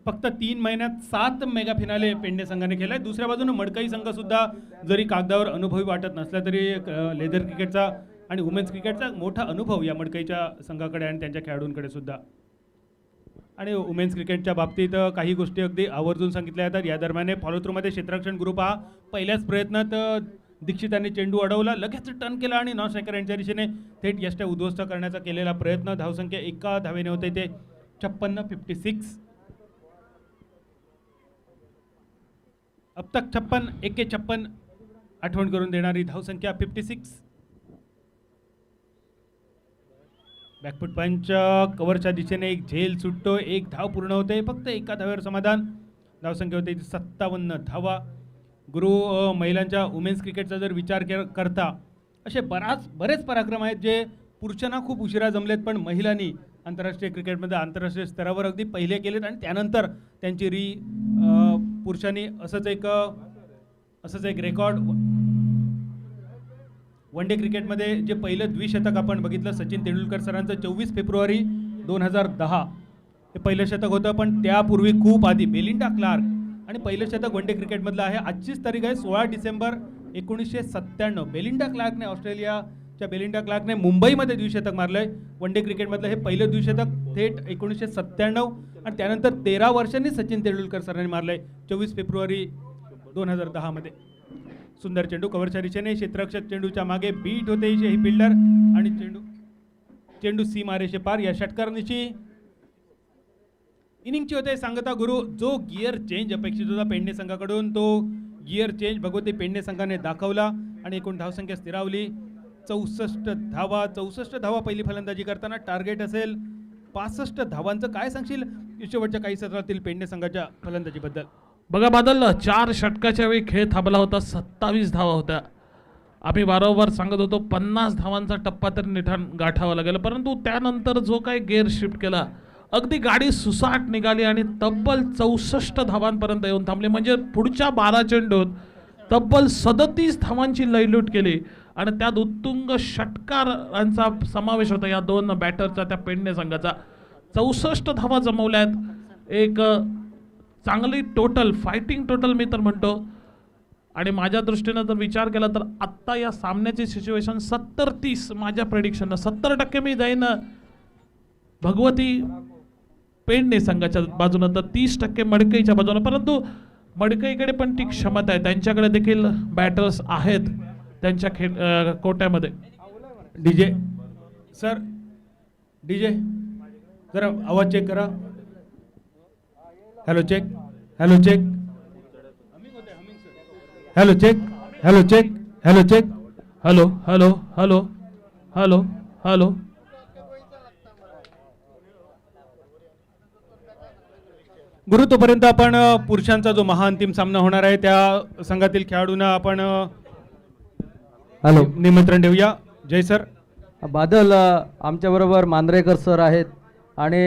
Speaker 1: फक्त 3 महिन्यात 7 मेगा फिनाले पेडणे संघाने केलाय. दुसऱ्या बाजूने मडकई संघ सुद्धा जरी कागदावर अनुभवी वाटत नसला तरी लेदर क्रिकेटचा आणि वुमेन्स क्रिकेटचा मोठा अनुभव या मडकईच्या संघाकडे आणि त्यांच्या खेळाडूंकडे सुद्धा. आणि वुमेन्स क्रिकेटच्या बाबतीत काही गोष्टी अगदी आवर्जून सांगितल्या जातात. या दरम्यान फॉलो थ्रूमध्ये क्षेत्ररक्षण ग्रुप हा पहिल्याच प्रयत्नात दीक्षितांनी चेंडू अडवला, लगेच टर्न केला आणि नॉन स्ट्रायकर यांच्या दिशेने थेट यष्ट्या उद्ध्वस्त करण्याचा केलेला प्रयत्न. धावसंख्या एका धावेने होते ते 56. अब तक 56 एके 56 आठवण करून देणारी धावसंख्या 56. बॅकफुट पंच कव्हरच्या दिशेने एक झेल सुटतो, 1 धाव पूर्ण होते, फक्त एका धावेवर समाधान. धावसंख्या होते 57 धावा. गुरु, महिलांच्या वुमेन्स क्रिकेटचा जर विचार करता असे बरेच पराक्रम आहेत जे पुरुषांना खूप उशिरा जमलेत, पण महिलांनी आंतरराष्ट्रीय क्रिकेटमध्ये आंतरराष्ट्रीय स्तरावर अगदी पहिले केलेत आणि त्यानंतर त्यांची पुरुषांनी असंच एक रेकॉर्ड वन डे क्रिकेटमध्ये जे पहिलं द्विशतक आपण बघितलं सचिन तेंडुलकर सरांचं 24 फेब्रुवारी 2010 हे पहिलं शतक होतं. पण त्यापूर्वी खूप आधी बेलिंडा क्लार्क आणि पहिलं शतक वन डे क्रिकेटमधलं आहे. आजचीच तारीख आहे 16 डिसेंबर 1997. बेलिंडा क्लार्कने, ऑस्ट्रेलियाच्या बेलिंडा क्लार्कने मुंबईमध्ये द्विशतक मारलंय. वन डे क्रिकेटमधलं हे पहिलं द्विशतक थेट 1997 आणि त्यानंतर 13 वर्षांनी सचिन तेंडुलकर सरांनी मारलंय 24 फेब्रुवारी 2010 मध्ये. सुंदर चेंडू कव्हरच्या दिशेने, क्षेत्ररक्षक चेंडूच्या मागे बीट होते ही फिल्डर आणि चेंडू सीमारेषे पार. या षटकारांची इनिंगची होते सांगता गुरु. जो गिअर चेंज अपेक्षित होता पेडणे संघाकडून तो गिअर चेंज भगवती पेडणे संघाने दाखवला आणि एकूण धावसंख्या स्थिरावली 64 धावा. 64 धावा पहिली फलंदाजी करताना टार्गेट असेल 65 धावांचं. काय सांगशील शेवटच्या काही सत्रातील पेडणे संघाच्या फलंदाजीबद्दल?
Speaker 2: बघा बादल, 4 षटकाच्या वेळी खेळ थांबला होता, 27 धावा होत्या. आम्ही वारंवार सांगत होतो 50 धावांचा टप्पा तरी निठाण गाठावा लागेल, परंतु त्यानंतर जो काही गेअर शिफ्ट केला अगदी गाडी सुसाट निघाली आणि तब्बल 64 धावांपर्यंत येऊन थांबली. म्हणजे पुढच्या 12 चेंडूत तब्बल 37 धावांची लयलूट केली आणि त्यात उत्तुंग षटकारांचा समावेश होता या 2 बॅटरचा, त्या पेडणे संघाचा. 64 धावा जमवल्यात. एक चांगली टोटल, फायटिंग टोटल मी तर म्हणतो. आणि माझ्या दृष्टीनं जर विचार केला तर आत्ता या सामन्याची सिच्युएशन 70-30 माझ्या प्रेडिक्शननं. 70% मी जाईन भगवती पेडणे संघाच्या बाजूनं, तर 30% मडकईच्या बाजूनं. परंतु मडकईकडे पण ती क्षमता आहे, त्यांच्याकडे देखील बॅटर्स आहेत त्यांच्या कोट्यामध्ये.
Speaker 1: डीजे सर, डीजे जरा आवाज चेक करा. Hello check, hello check, hello check, hello check, hello check,
Speaker 2: hello hello hello hello hello.
Speaker 1: गुरु, तोपर्यंत आपण पुरुषांचा जो महाअंतिम सामना होणार आहे त्या संघातील खेळाडूंना आपण निमंत्रण देऊया. जय सर.
Speaker 3: बादल, आमच्याबरोबर मांद्रेकर सर आहेत आणि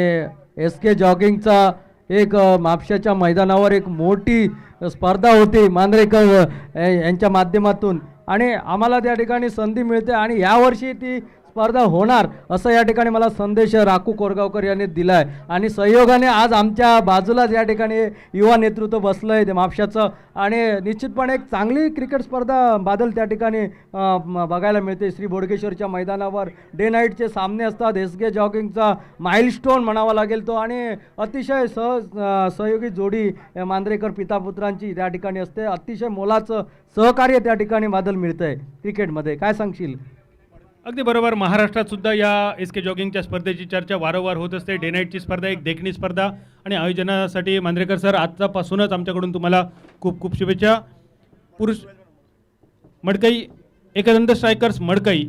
Speaker 3: SK जॉगिंगचा एक म्हापशाच्या मैदानावर एक मोठी स्पर्धा होती मांद्रेकर यांच्या माध्यमातून आणि आम्हाला त्या ठिकाणी संधी मिळते आणि यावर्षी ती स्पर्धा होणार असं या ठिकाणी मला संदेश राकू कोरगावकर यांनी दिला आहे. आणि सहयोगाने आज आमच्या बाजूलाच या ठिकाणी युवा नेतृत्व बसलं आहे ते म्हापशाचं आणि निश्चितपणे एक चांगली क्रिकेट स्पर्धा बादल त्या ठिकाणी बघायला मिळते. श्री बोडगेश्वरच्या मैदानावर डे नाईटचे सामने असतात. SK जॉगिंगचा माइलस्टोन म्हणावा लागेल तो आणि अतिशय सहयोगी जोडी मांद्रेकर पितापुत्रांची त्या ठिकाणी असते. अतिशय मोलाचं सहकार्य त्या ठिकाणी बादल मिळतं आहे क्रिकेटमध्ये. काय सांगशील?
Speaker 1: अगदी बरोबर. महाराष्ट्रात सुद्धा या SK जॉगिंगच्या स्पर्धेची चर्चा वारंवार होत असते. डे नाईटची स्पर्धा एक देखणी स्पर्धा आणि आयोजनासाठी मांद्रेकर सर आजपासूनच आमच्याकडून तुम्हाला खूप खूप शुभेच्छा. पुरुष Madkai Ekdant strikers Madkai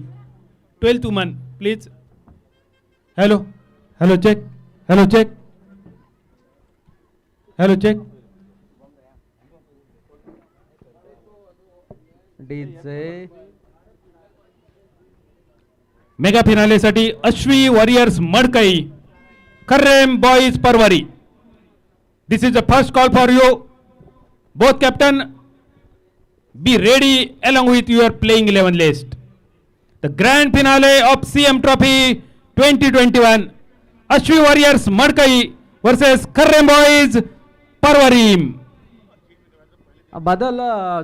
Speaker 1: 12 woman please. Hello hello check, hello check, hello check.
Speaker 3: DJ
Speaker 1: mega फिनालेसाठी Ashvi warriors Madkai, Kharrem boys Parvari. This is the first call for you both captain. Be ready along with your playing 11 list. The grand finale of CM Trophy 2021. Ashwi Warriors Madkai versus Kharrem Boys Parvarim.
Speaker 3: बदल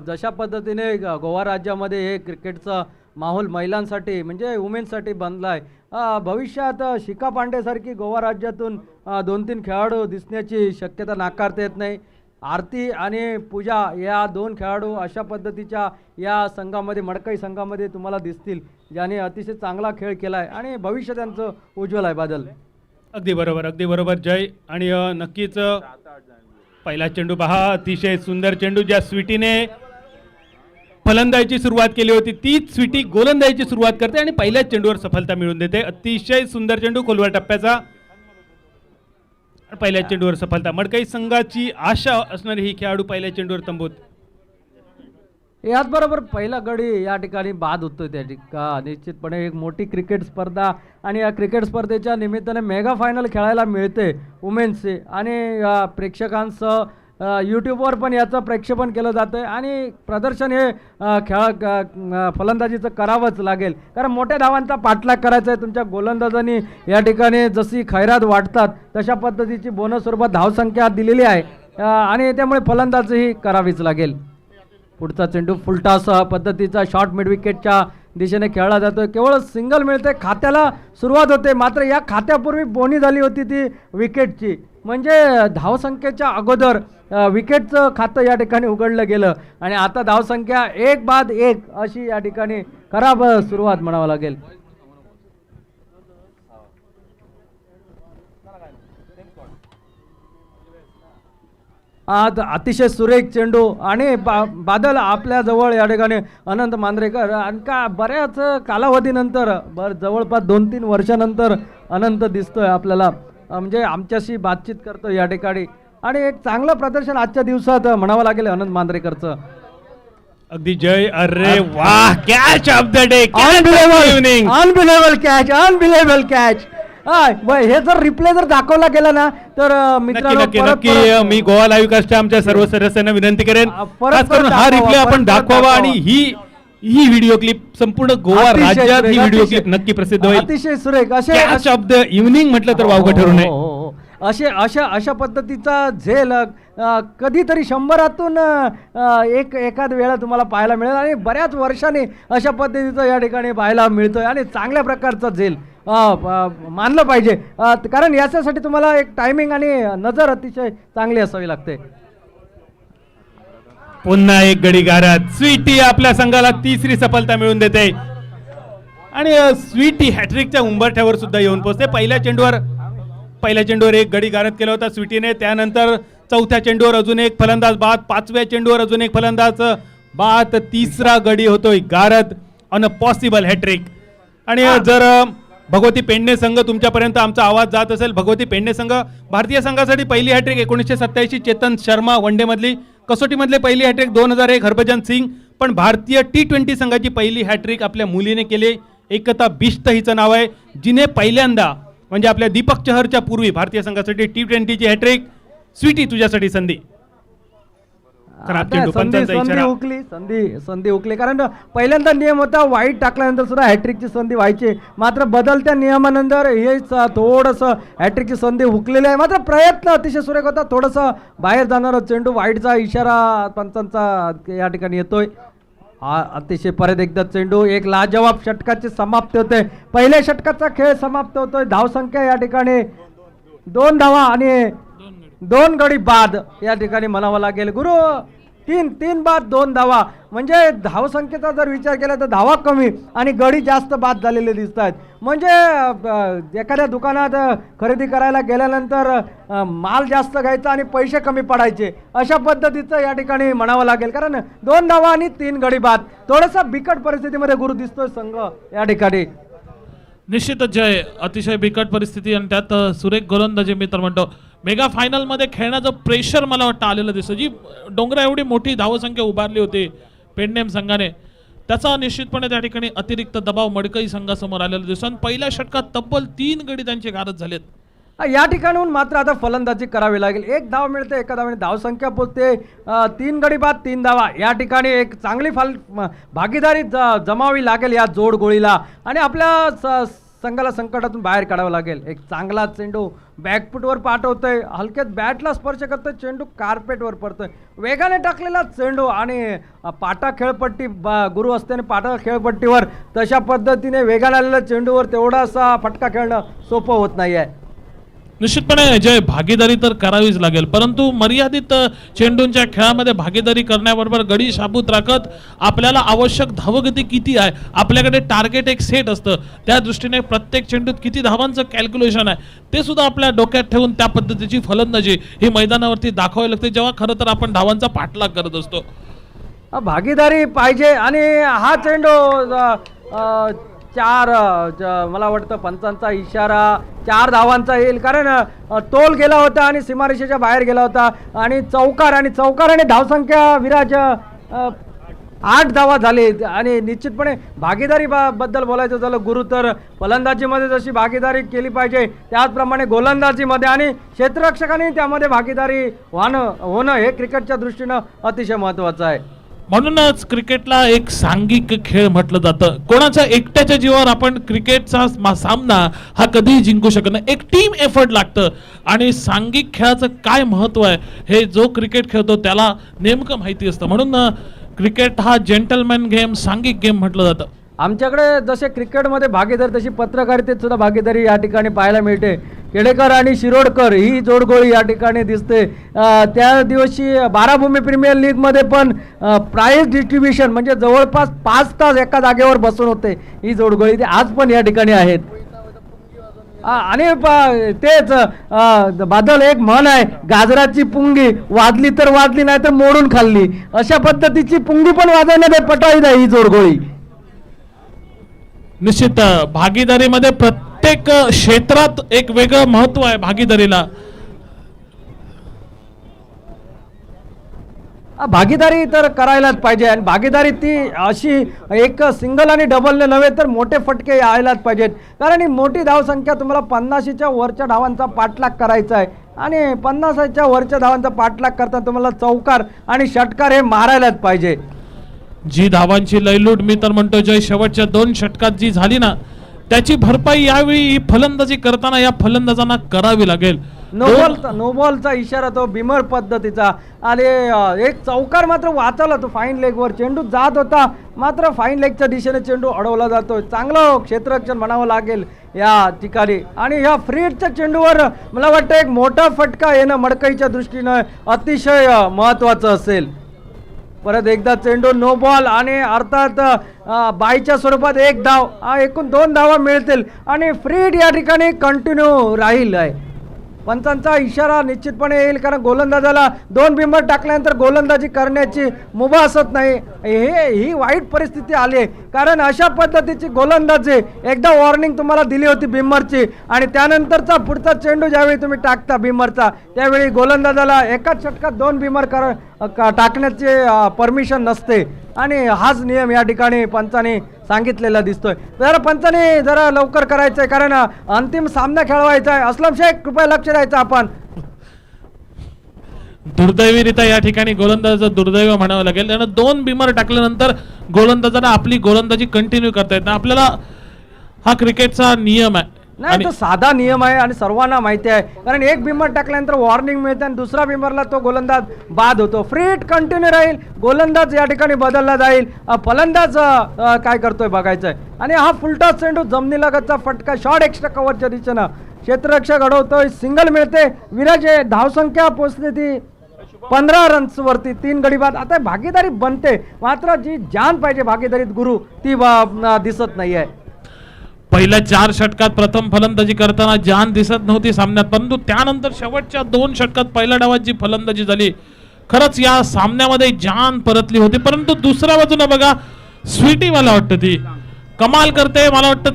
Speaker 3: जशा पद्धतीने गोवा राज्यामध्ये हे क्रिकेटचा माहोल महिलांसाठी म्हणजे वुमेन्ससाठी बनला आहे, भविष्यात शिखा पांडेसारखी गोवा राज्यातून 2-3 खेळाडू दिसण्याची शक्यता नाकारता येत नाही. आरती आणि पूजा या 2 खेळाडू अशा पद्धतीच्या या संघामध्ये मडकई संघामध्ये तुम्हाला दिसतील ज्याने अतिशय चांगला खेळ केला आहे आणि भविष्य त्यांचं उज्ज्वल आहे. बादल
Speaker 1: अगदी बरोबर जय. आणि नक्कीच पहिला चेंडू पहा, अतिशय सुंदर चेंडू ज्या स्वीटीने फलंदाजीची सुरुवात केली होती तीच स्वीटी गोलंदाजीची सुरुवात करते आणि पहिल्याच चेंडूवर सफलता मिळवून देते. अतिशय सुंदर चेंडू खोलवर टप्प्याचा, पहिल्या चेंडूवर सफलता. मडकई संघाची आशा असणारी ही खेळाडू पहिल्या चेंडूवर तंबूत.
Speaker 3: याचबरोबर पहिला गडी या ठिकाणी बाद होतोय. त्या निश्चितपणे एक मोठी क्रिकेट स्पर्धा आणि या क्रिकेट स्पर्धेच्या निमित्ताने मेगा फायनल खेळायला मिळते वुमेन्सचे आणि प्रेक्षकांसह यूट्यूबवर पण याचं प्रक्षेपण केलं जातं आहे आणि प्रदर्शन हे फलंदाजीचं करावंच लागेल कारण मोठ्या धावांचा पाठलाग करायचा आहे. तुमच्या गोलंदाजांनी या ठिकाणी जशी खैरात वाटतात तशा पद्धतीची बोनस स्वरूपात धावसंख्या दिलेली आहे आणि त्यामुळे फलंदाजही करावीच लागेल. पुढचा चेंडू फुलटॉस पद्धतीचा शॉर्ट मिड विकेटच्या दिशेने खेळला जातो. केवळ सिंगल मिळते, खात्याला सुरुवात होते, मात्र या खात्यापूर्वी बोनी झाली होती ती विकेटची, म्हणजे धावसंख्येच्या अगोदर विकेटचं खातं या ठिकाणी उघडलं गेलं आणि आता धावसंख्या 1-1 अशी या ठिकाणी खराब सुरुवात म्हणावं लागेल. आज अतिशय सुरेख चेंडू आणि बादल आपल्या जवळ या ठिकाणी अनंत मांजरेकर आणि का बऱ्याच कालावधीनंतर जवळपास 2-3 वर्षानंतर अनंत दिसतोय आपल्याला, म्हणजे आमच्याशी बातचीत करतो या ठिकाणी आणि एक चांगलं प्रदर्शन आजच्या दिवसात म्हणावं लागेल अनंत मांजरेकरचं.
Speaker 1: अगदी जय. अरे वाह, catch of the day,
Speaker 3: unbelievable catch. हे जर रिप्ले जर दाखवला गेला ना तर
Speaker 1: नक्की मी गोवा लाईव्ह कास्टच्या आमच्या सर्व सदस्यांना विनंती करेन खास करून हा रिप्ले आपण दाखवावा आणि ही व्हिडिओ क्लिप संपूर्ण गोवा राज्यात ही व्हिडिओ क्लिप नक्की प्रसिद्ध होईल.
Speaker 3: अतिशय सुरेख असे
Speaker 1: कॅच ऑफ द इव्हनिंग म्हटलं तर वावगं ठरू नये.
Speaker 3: अशा पद्धतीचा झेल कधीतरी 100तून एखाद वेळा तुम्हाला पाहायला मिळेल आणि बऱ्याच वर्षांनी अशा पद्धतीचं या ठिकाणी पाहायला मिळतोय आणि चांगल्या प्रकारचा झेल मानलं पाहिजे कारण याच्यासाठी तुम्हाला एक टायमिंग आणि नजर अतिशय चांगली असावी लागते.
Speaker 1: पुन्हा एक गडी गारद, स्वीटी आपल्या संघाला 3री सफलता मिळवून देते आणि स्वीटी हॅट्रिकच्या उंबरठ्यावर सुद्धा येऊन पोहोचते. पहिल्या चेंडूवर एक गडी गारद केला होता स्वीटीने, त्यानंतर चौथ्या चेंडूवर अजून एक फलंदाज बाद, 5व्या चेंडूवर अजून एक फलंदाज बाद, 3रा गडी होतोय गारद ऑन अ पॉसिबल हॅट्रिक. आणि जर भगवती पेडणे संघ तुमच्यापर्यंत आमचा आवाज जात असेल, भगवती पेडणे संघ भारतीय संघासाठी पहिली हॅट्रिक 1987 चेतन शर्मा वनडे मधली, कसोटीमधली पहिली हॅट्रिक 2001 हरभजन सिंग, पण भारतीय T20 संघाची पहिली हॅट्रिक आपल्या मुलीने केली. एकता बिश्त हिचं नाव आहे, जिने पहिल्यांदा म्हणजे आपल्या दीपक चहरच्या पूर्वी भारतीय संघासाठी T20ची हॅट्रिक. स्वीटी तुझ्यासाठी संधी.
Speaker 3: संधी हुकली कारण पहिल्यांदा नियम होता वाईट टाकल्यानंतर सुद्धा हॅट्रिकची संधी व्हायची, मात्र बदलत्या नियमानंतर हे थोडंसं हॅट्रिकची संधी हुकलेली आहे. मात्र प्रयत्न अतिशय सुरेख होता, थोडंसं बाहेर जाणारा चेंडू, वाईटचा इशारा पंचांचा या ठिकाणी येतोय. अतिशय परत एकदा चेंडू, एक लाजवाब षटकाची समाप्ती होते. पहिल्या षटकाचा खेळ समाप्त होतोय. धावसंख्या या ठिकाणी 2 धावा आणि 2 गडी बाद या ठिकाणी म्हणावं लागेल. गुरु 3 बाद 2 धावा, म्हणजे धावसंख्येचा जर विचार केला तर धावा कमी आणि गडी जास्त बाद झालेले दिसत आहेत. म्हणजे एखाद्या दुकानात खरेदी करायला गेल्यानंतर माल जास्त घ्यायचा आणि पैसे कमी पडायचे अशा पद्धतीचं या ठिकाणी म्हणावं लागेल कारण 2 धावा आणि 3 गडी बाद. थोडासा बिकट परिस्थितीमध्ये गुरु दिसतोय संघ या ठिकाणी.
Speaker 2: निश्चितच जय, अतिशय बिकट परिस्थिती आणि त्यात सुरेख गोलंदाजी मी तर म्हणतो. मेगा फायनल मध्ये खेळण्याचं प्रेशर मला वाटतं आलेलं दिसतं. जी डोंगरा एवढी मोठी धावसंख्या उभारली होती पेडनेम संघाने, त्याचा निश्चितपणे त्या ठिकाणी अतिरिक्त दबाव मडकई संघासमोर आलेला दिसतो. आणि पहिल्या षटकात तब्बल 3 गडी त्यांचे गारद झालेत.
Speaker 3: या ठिकाणून मात्र आता फलंदाजी करावी लागेल. एक धाव मिळते, एका धावाने धावसंख्या पोचते 3 गडी बाद 3 धावा. या ठिकाणी एक चांगली भागीदारी जमावी लागेल या जोड गोळीला आणि आपल्या संघाला संकटातून बाहेर काढावं लागेल. एक चांगला चेंडू बॅकफुटवर पाठवतोय, हलक्यात बॅटला स्पर्श करतोय, चेंडू कार्पेटवर पडतोय, वेगाने टाकलेला चेंडू आणि पाटा खेळपट्टी गुरु असल्याने पाटा खेळपट्टीवर तशा पद्धतीने वेगाने आलेल्या चेंडूवर तेवढासा फटका खेळणं सोपं होत नाही आहे.
Speaker 2: निश्चितपणे जय भागीदारी तर करावीच लागेल, परंतु मर्यादित चेंडूंच्या खेळामध्ये भागीदारी करण्याबरोबर गडी शाबूत राखत आपल्याला आवश्यक धावगती किती आहे, आपल्याकडे टार्गेट एक सेट असतं, त्या दृष्टीने प्रत्येक चेंडूत किती धावांचं कॅल्क्युलेशन आहे ते सुद्धा आपल्या डोक्यात ठेवून त्या पद्धतीची फलंदाजी ही मैदानावरती दाखवावी लागते, जेव्हा खरं तर आपण धावांचा पाठलाग करत असतो.
Speaker 3: भागीदारी पाहिजे आणि हा चेंडू मला वाटतं पंचांचा इशारा 4 धावांचा येईल, कारण तोल गेला होता आणि सीमारेषेच्या बाहेर गेला होता आणि चौकाराने धावसंख्या विराज 8 धावा झाले. आणि निश्चितपणे भागीदारी बद्दल बोलायचं झालं गुरु, तर फलंदाजीमध्ये जशी भागीदारी केली पाहिजे त्याचप्रमाणे गोलंदाजीमध्ये आणि क्षेत्ररक्षकांनी त्यामध्ये भागीदारी होणं हे क्रिकेटच्या दृष्टीनं अतिशय महत्त्वाचं आहे.
Speaker 2: म्हणूनच क्रिकेटला एक सांघिक खेळ म्हटलं जातं. कोणाच्या एकट्याच्या जीवावर आपण क्रिकेटचा सामना हा कधीही जिंकू शकत नाही, एक टीम एफर्ट लागतं आणि सांघिक खेळाचं काय महत्त्व आहे हे जो क्रिकेट खेळतो त्याला नेमकं माहिती असतं. म्हणून क्रिकेट हा जेंटलमॅन गेम, सांघिक गेम म्हटलं जातं.
Speaker 3: आमच्याकडे जसे क्रिकेटमध्ये भागीदारी तशी पत्रकारितेत सुद्धा भागीदारी या ठिकाणी पाहायला मिळते. केडेकर आणि शिरोडकर ही जोडगोळी या ठिकाणी दिसते. त्या दिवशी बाराभूमी प्रीमियर लीगमध्ये पण प्राइज डिस्ट्रीब्युशन म्हणजे जवळपास 5 तास एका जागेवर बसून होते ही जोडगोळी, ते आज पण या ठिकाणी आहेत. आणि तेच बादल एक म्हण आहे, गाजराची पुंगी वाजली तर वाजली नाही तर मोडून खाल्ली, अशा पद्धतीची पुंगी पण वाजवण्यात पटावी नाही ही जोडगोळी.
Speaker 2: निश्चित भागीदारीमध्ये प्रत्येक क्षेत्रात एक वेगळं महत्व आहे भागीदारीला.
Speaker 3: भागीदारी तर करायलाच पाहिजे आणि भागीदारी ती अशी एक सिंगल आणि डबलने नव्हे तर मोठे फटके यायलाच पाहिजेत, कारण ही मोठी धावसंख्या तुम्हाला 50च्या वरच्या धावांचा पाठलाग करायचा आहे आणि 50च्या वरच्या धावांचा पाठलाग करताना तुम्हाला चौकार आणि षटकार हे मारायलाच पाहिजे.
Speaker 2: जी धावांची लयलूट मी तर म्हणतो जय शेवटच्या 2 षटकात जी झाली ना त्याची भरपाई यावेळी फलंदाजी करताना या फलंदाजांना करावी लागेल.
Speaker 3: नो बॉलचा इशारा तो बिमर पद्धतीचा आणि एक चौकार मात्र वाचवला तो फाईन लेगवर, चेंडू जात होता मात्र फाईन लेगच्या दिशेने चेंडू अडवला जातो. चांगलं क्षेत्ररक्षण म्हणावं लागेल या ठिकाणी आणि ह्या फ्रीडच्या चेंडूवर मला वाटतं एक मोठा फटका येणं मडकईच्या दृष्टीनं अतिशय महत्त्वाचं असेल. परत एकदा चेंडू नो बॉल आणि अर्थात बाईच्या स्वरूपात 1 धाव, एकूण 2 धावा मिळतील आणि फ्रीड या ठिकाणी कंटिन्यू राहील आहे. पंचांचा इशारा निश्चितपणे येईल, कारण गोलंदाजाला 2 बिंबर टाकल्यानंतर गोलंदाजी करण्याची मुभा असत नाही. ही वाईट परिस्थिती आली आहे, कारण अशा पद्धतीची गोलंदाजी एकदा वॉर्निंग तुम्हाला दिली होती बिंबरची आणि त्यानंतरचा पुढचा चेंडू ज्यावेळी तुम्ही टाकता बिंबरचा त्यावेळी गोलंदाजाला एकाच षटकात 2 बिंबर टाकण्याची परमिशन नसते आणि हाच नियम या ठिकाणी पंचाने सांगितलेला दिसतोय. पंचाने जरा लवकर करायचंय, कारण अंतिम सामना खेळवायचा आहे. असलम शेख कृपया लक्ष द्यायचं आपण.
Speaker 2: दुर्दैवीरित्या या ठिकाणी गोलंदाजाचं दुर्दैव म्हणावं लागेल, त्यानं 2 बिमर टाकल्यानंतर गोलंदाजांना आपली गोलंदाजी कंटिन्यू करता येत नाही. आपल्याला हा क्रिकेटचा नियम आहे,
Speaker 3: नाही तो साधा नियम आहे आणि सर्वांना माहिती आहे, कारण 1 बिंबर टाकल्यानंतर वॉर्निंग मिळते आणि दुसरा बिंबरला तो गोलंदाज बाद होतो. फ्रीट कंटिन्यू राहील, गोलंदाज या ठिकाणी बदलला जाईल, फलंदाज काय करतोय बघायचं आहे. आणि हा फुलटा चेंडू जमिनीलगतचा फटका शॉर्ट एक्स्ट्रा कव्हरच्या दिशेनं क्षेत्ररक्षक अडवतोय, सिंगल मिळते. विराज धावसंख्या पोहोचते ती 15 रन्सवरती, 3 गडी बाद. आता भागीदारी बनते, मात्र जी जान पाहिजे भागीदारीत गुरु ती दिसत नाही आहे.
Speaker 2: पहिल्या 4 षटकात प्रथम फलंदाजी करताना जान दिसत नव्हती सामन्यात, परंतु त्यानंतर शेवटच्या 2 षटकात पहिल्या डावात जी फलंदाजी झाली खरंच या सामन्यामध्ये जान परतली होती. परंतु दुसऱ्या बाजूला बघा स्वीटी, मला वाटतं ती कमाल करते. मला वाटतं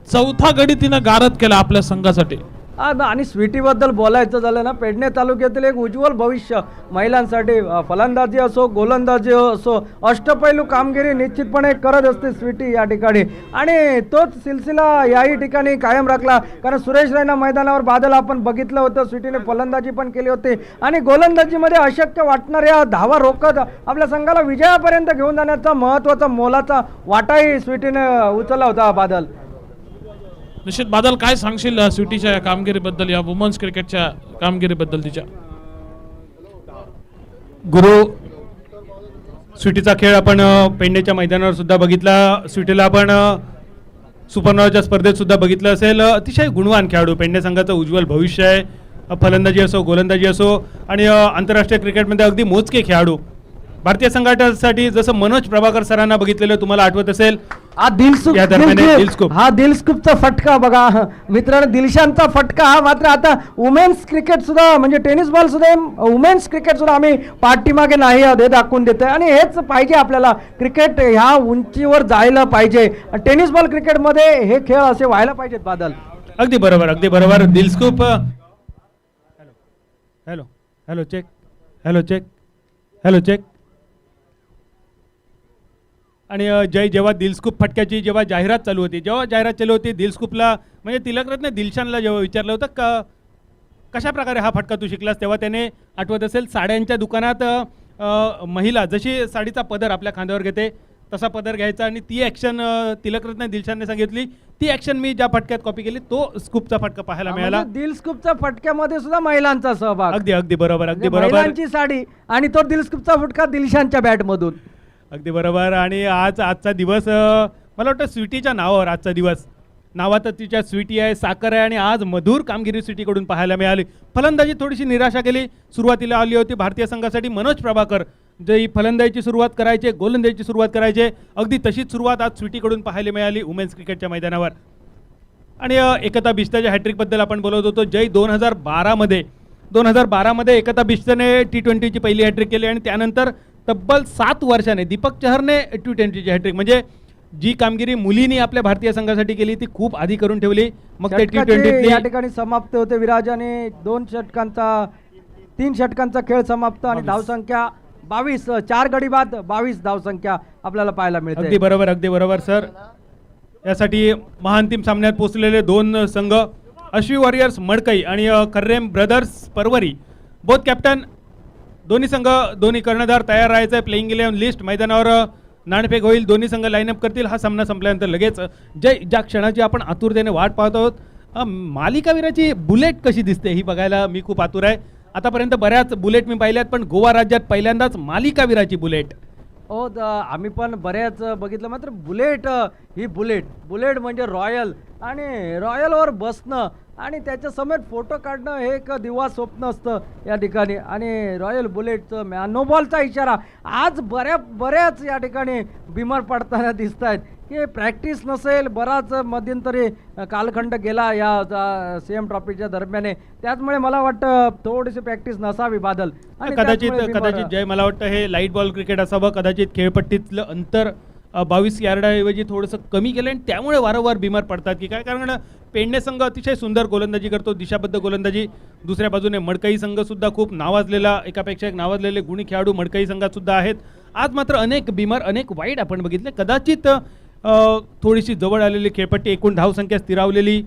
Speaker 2: चौथा गडी तिनं गारद केला आपल्या संघासाठी.
Speaker 3: आणि स्वीटीबद्दल बोलायचं झालं ना, पेडणे तालुक्यातील एक उज्ज्वल भविष्य महिलांसाठी फलंदाजी असो गोलंदाजी असो अष्टपैलू कामगिरी निश्चितपणे करत असते स्वीटी या ठिकाणी, आणि तोच सिलसिला याही ठिकाणी कायम राखला. कारण सुरेश रैना मैदानावर बादल आपण बघितलं होतं, स्वीटीने फलंदाजी पण केली होती आणि गोलंदाजीमध्ये अशक्य वाटणाऱ्या धावा रोखत आपल्या संघाला विजयापर्यंत घेऊन जाण्याचा महत्त्वाचा मोलाचा वाटाही स्वीटीने उचलला होता. बादल,
Speaker 2: निश्चित बादल, काय सांगशील स्वीटीच्या या कामगिरीबद्दल, या वुमन्स क्रिकेटच्या कामगिरीबद्दल तिच्या?
Speaker 1: गुरु, स्वीटीचा खेळ आपण पेडणेच्या मैदानावर सुद्धा बघितला. स्वीटीला आपण सुपरनोवाच्या स्पर्धेत सुद्धा बघितलं असेल. अतिशय गुणवान खेळाडू, पेडणे संघाचं उज्ज्वल भविष्य आहे. फलंदाजी असो गोलंदाजी असो आणि आंतरराष्ट्रीय क्रिकेटमध्ये अगदी मोजके खेळाडू. भारतीय संघासाठी जसं मनोज प्रभाकर सरांना बघितलेलं तुम्हाला आठवत असेल, या दरम्यान दिलस्कूप.
Speaker 3: हा दिलस्कूपचा फटका बघा मित्रांनो, दिलशानचा फटका हा. मात्र आता वुमेन्स क्रिकेट सुद्धा म्हणजे टेनिस बॉल सुद्धा वुमेन्स क्रिकेट सुद्धा आम्ही पाठीमागे नाही हे दाखवून देतोय, आणि हेच पाहिजे आपल्याला. क्रिकेट ह्या उंचीवर जायला पाहिजे, टेनिस बॉल क्रिकेटमध्ये हे खेळ असे व्हायला पाहिजेत. बादल,
Speaker 1: अगदी बरोबर, अगदी बरोबर. Dilscoop. Hello hello check, hello check, hello check. आणि जय, जेव्हा दिलस्कूप फटक्याची जेव्हा जाहिरात चालू होती, दिलस्कूपला म्हणजे तिलकरत्न दिलशानला जेव्हा विचारलं होतं कशा प्रकारे हा फटका तू शिकलास, तेव्हा त्याने आठवत असेल साड्यांच्या दुकानात महिला जशी साडीचा पदर आपल्या खांद्यावर घेते तसा पदर घ्यायचा, आणि ती ॲक्शन तिलकरत्न दिलशानने सांगितली. ती ॲक्शन मी ज्या फटक्यात कॉपी केली तो स्कूपचा फटका पाहायला मिळाला.
Speaker 3: दिलस्कूपच्या फटक्यामध्ये सुद्धा महिलांचा सहभाग.
Speaker 1: अगदी अगदी बरोबर, अगदी बरोबर.
Speaker 3: महिलांची साडी आणि तो दिलस्कूपचा फटका दिलशानच्या बॅटमधून.
Speaker 1: अगदी बरोबर. आणि आजचा दिवस मला वाटतं स्वीटीच्या नावावर, आजचा दिवस नावात तिच्या स्वीटी आहे, साखर आहे, आणि आज मधुर कामगिरी स्वीटीकडून पाहायला मिळाली. फलंदाजी थोडीशी निराशा केली. सुरुवातीला आली होती भारतीय संघासाठी मनोज प्रभाकर, जे फलंदाजीची सुरुवात करायचे, गोलंदाजीची सुरुवात करायचे, अगदी तशीच सुरुवात आज स्वीटीकडून पाहायला मिळाली वुमेन्स क्रिकेटच्या मैदानावर. आणि एकता बिस्ताच्या हॅट्रिकबद्दल आपण बोलत होतो. जय 2012मध्ये एकता बिस्ताने T20ची पहिली हॅट्रिक केली, आणि त्यानंतर तब्बल 7 वर्षाने दीपक चहरने T20ची हॅट्रिक, म्हणजे जी कामगिरी मुलींनी आपल्या भारतीय संघासाठी केली ती खूप आधी करून ठेवली. मग ते T20
Speaker 3: या ठिकाणी समाप्त होते. विराजाने 3 षटकांचा खेळ समाप्त, आणि धावसंख्या 22, 4 गडी बाद 22 धावसंख्या आपल्याला पाहायला मिळते.
Speaker 1: अगदी बरोबर, अगदी बरोबर सर. यासाठी महाअंतिम सामन्यात पोहोचलेले 2 संघ, अश्वी वॉरियर्स मडकई आणि कर्रेम ब्रदर्स परवरी, बोथ कॅप्टन. दोन्ही संघ, दोन्ही कर्णधार तयार राहायचं आहे. प्लेइंग 11 लिस्ट मैदानावर नाणेफेक होईल. दोन्ही संघ लाईनअप करतील. हा सामना संपल्यानंतर लगेच ज्या क्षणाची आपण आतुरतेने वाट पाहत आहोत, मालिकावीराची बुलेट कशी दिसते ही बघायला मी खूप आतुर आहे. आतापर्यंत बऱ्याच बुलेट मी पाहिल्यात, पण गोवा राज्यात पहिल्यांदाच मालिकावीराची बुलेट.
Speaker 3: हो, आम्ही पण बऱ्याच बघितलं. मात्र ही बुलेट म्हणजे रॉयल, आणि रॉयलवर बसणं आणि त्याच्या समेत फोटो काढणं हे एक दिवा स्वप्न असतं या ठिकाणी. आणि रॉयल बुलेटचं नो बॉलचा इशारा आज बऱ्याच या ठिकाणी बिमार पडताना दिसत आहेत की प्रॅक्टिस नसेल. बराच मध्यंतरी कालखंड गेला या CM ट्रॉफीच्या दरम्यान, त्याचमुळे मला वाटतं थोडीशी प्रॅक्टिस नसावी. बादल, आणि
Speaker 1: कदाचित जय, मला वाटतं हे लाईट बॉल क्रिकेट असावं. कदाचित खेळपट्टीतलं अंतर 22 यार्डाऐवजी थोडंसं कमी केलं, आणि त्यामुळे वारंवार बिमार पडतात की काय. कारण पेडणे संघ अतिशय सुंदर गोलंदाजी करतो, दिशाबद्ध गोलंदाजी. दुसऱ्या बाजूने मडकई संघसुद्धा खूप नावाजलेला, एकापेक्षा एक नावाजलेले गुणी खेळाडू मडकई संघात सुद्धा आहेत. आज मात्र अनेक बिमार, अनेक वाईट आपण बघितले. कदाचित थोडीशी जवळ आलेली खेळपट्टी, एकूण धावसंख्या स्थिरावलेली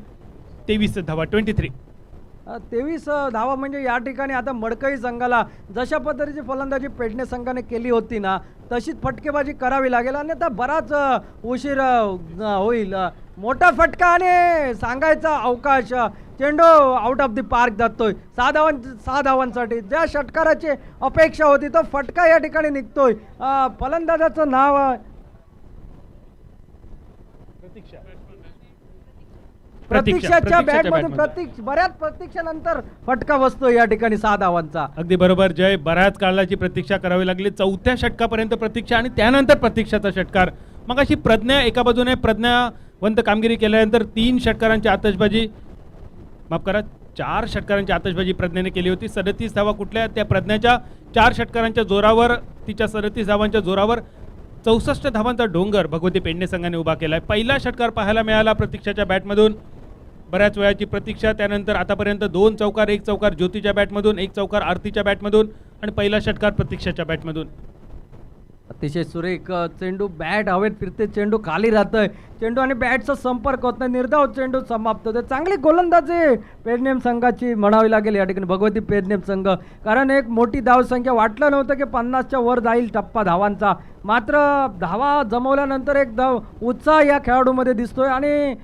Speaker 1: 23 धावा,
Speaker 3: 23 धावा. म्हणजे या ठिकाणी आता मडकई संघाला जशा पद्धतीची फलंदाजी पेडणे संघाने केली होती ना, तशीच फटकेबाजी करावी लागेल, आणि आता बराच उशीर होईल. मोठा फटका आणि सांगायचा अवकाश. चेंडू आउट ऑफ द पार्क जातोय 6 धावांसाठी. ज्या षटकाराची अपेक्षा होती तो फटका या ठिकाणी निघतोय. फलंदाजाचं नाव प्रतीक्षाच्या बॅटमधून बऱ्याच प्रतीक्षेनंतर फटका बसतो या ठिकाणी 6 धावांचा.
Speaker 1: अगदी बरोबर जय, बऱ्याच काळाची प्रतीक्षा करावी लागली. 4थ्या षटकापर्यंत प्रतीक्षा, आणि त्यानंतर प्रतीक्षाचा षटकार. मग अशी प्रज्ञा एका बाजूने प्रज्ञावंत कामगिरी केल्यानंतर 3 षटकारांची आतषबाजी, माफ करा 4 षटकारांची आतषबाजी प्रज्ञाने केली होती. 37 धावा कुठल्या, त्या प्रज्ञाच्या 4 षटकारांच्या जोरावर, तिच्या 37 धावांच्या जोरावर 64 धावांचा डोंगर भगवती पेडणे संघाने उभा केलाय. पहिला षटकार पाहायला मिळाला प्रतीक्षाच्या बॅटमधून. बऱ्याच वेळाची प्रतीक्षा, त्यानंतर आतापर्यंत 2 चौकार, 1 चौकार ज्योतीच्या बॅटमधून, 1 चौकार आरतीच्या बॅटमधून आणि पहिला षटकार प्रतीक्षाच्या बॅटमधून.
Speaker 3: अतिशय सुरेख चेंडू, बॅट हवेत फिरते, चेंडू खाली राहतोय, चेंडू आणि बॅटचा संपर्क होत नाही, निर्धाव चेंडू समाप्त होते. चांगली गोलंदाजी पेडनेम संघाची म्हणावी लागेल या ठिकाणी, भगवती पेडनेम संघ. कारण एक मोठी धावसंख्या, वाटलं नव्हतं की 50च्या वर जाईल टप्पा धावांचा, मात्र धावा जमवल्यानंतर एक उत्साह या खेळाडूमध्ये दिसतोय आणि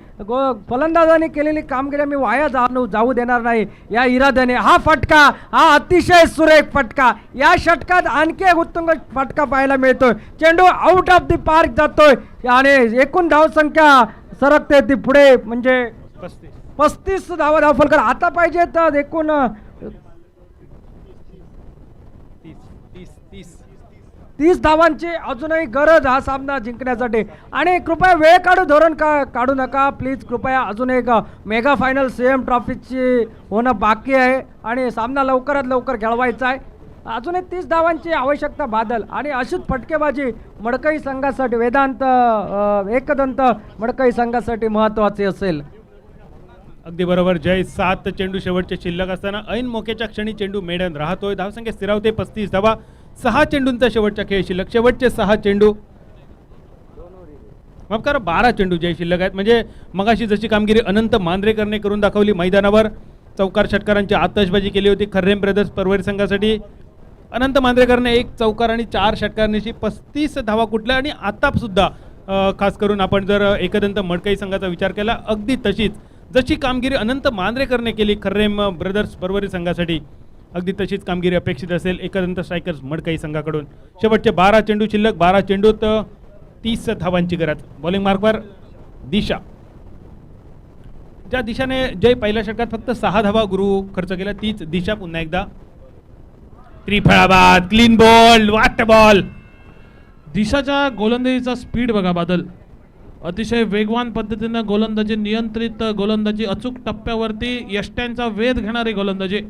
Speaker 3: फलंदाजांनी केलेली कामगिरी मी वाया जाऊ देणार नाही या इराद्याने. हा फटका, हा अतिशय सुरेख फटका, या षटकात आणखी एक उत्तुंग फटका पाहायला मिळतोय. चेंडू आउट ऑफ द पार्क जातोय आणि एकूण धावसंख्या सरकते ती पुढे, म्हणजे 35 धावा धावफलकर आता पाहिजे तर एकूण 30 धावांची अजूनही गरज हा सामना जिंकण्यासाठी. आणि कृपया वेळ धोरण काढू नका प्लीज, कृपया. अजून एक मेगा फायनल सीएम ट्रॉफीची होणं बाकी आहे आणि सामना लवकरात लवकर खेळवायचा आहे. अजूनही 30 धावांची आवश्यकता बादल आणि अशीच फटकेबाजी मडकई संघासाठी, वेदांत एकदंत मडकई संघासाठी महत्त्वाची असेल.
Speaker 1: अगदी बरोबर जय. 7 चेंडू शेवटचे शिल्लक असताना ऐन मोक्याच्या क्षणी चेंडू मेडन राहतोय. धावसंख्या स्थिरावते 35 धावा. 6 चेंडूंचा शेवटचा खेळ शिल्लक, शेवटचे 6 चेंडू, माफ करा 12 चेंडू जे शिल्लक आहेत. म्हणजे मगाशी जशी कामगिरी अनंत मांद्रेकरने करून दाखवली मैदानावर, चौकार षटकारांची आतषबाजी केली होती खर्रेम ब्रदर्स परवरी संघासाठी. अनंत मांद्रेकरने 1 चौकार आणि 4 षटकारांची 35 धावा कुठल्या. आणि आता सुद्धा खास करून आपण जर एकदंत मडकई संघाचा विचार केला, अगदी तशीच जशी कामगिरी अनंत मांद्रेकरने केली खर्रेम ब्रदर्स परवरी संघासाठी, अगदी तशीच कामगिरी अपेक्षित असेल एकदंत स्ट्रायकर्स मडकई संघाकडून. शेवटचे 12 चेंडू शिल्लक, 12 चेंडूत 30 धावांची गरज. बॉलिंग मार्कवर दिशा, ज्या दिशाने जय पहिल्या षटकात फक्त 6 धावा गुरु खर्च केला, तीच दिशा पुन्हा एकदा त्रिफळाबाद, क्लीन बॉल, वाट बॉल.
Speaker 2: दिशाच्या गोलंदाजीचा स्पीड बघा बादल, अतिशय वेगवान पद्धतीनं गोलंदाजी, नियंत्रित गोलंदाजी, अचूक टप्प्यावरती यष्ट्यांचा वेध घेणारी गोलंदाजी.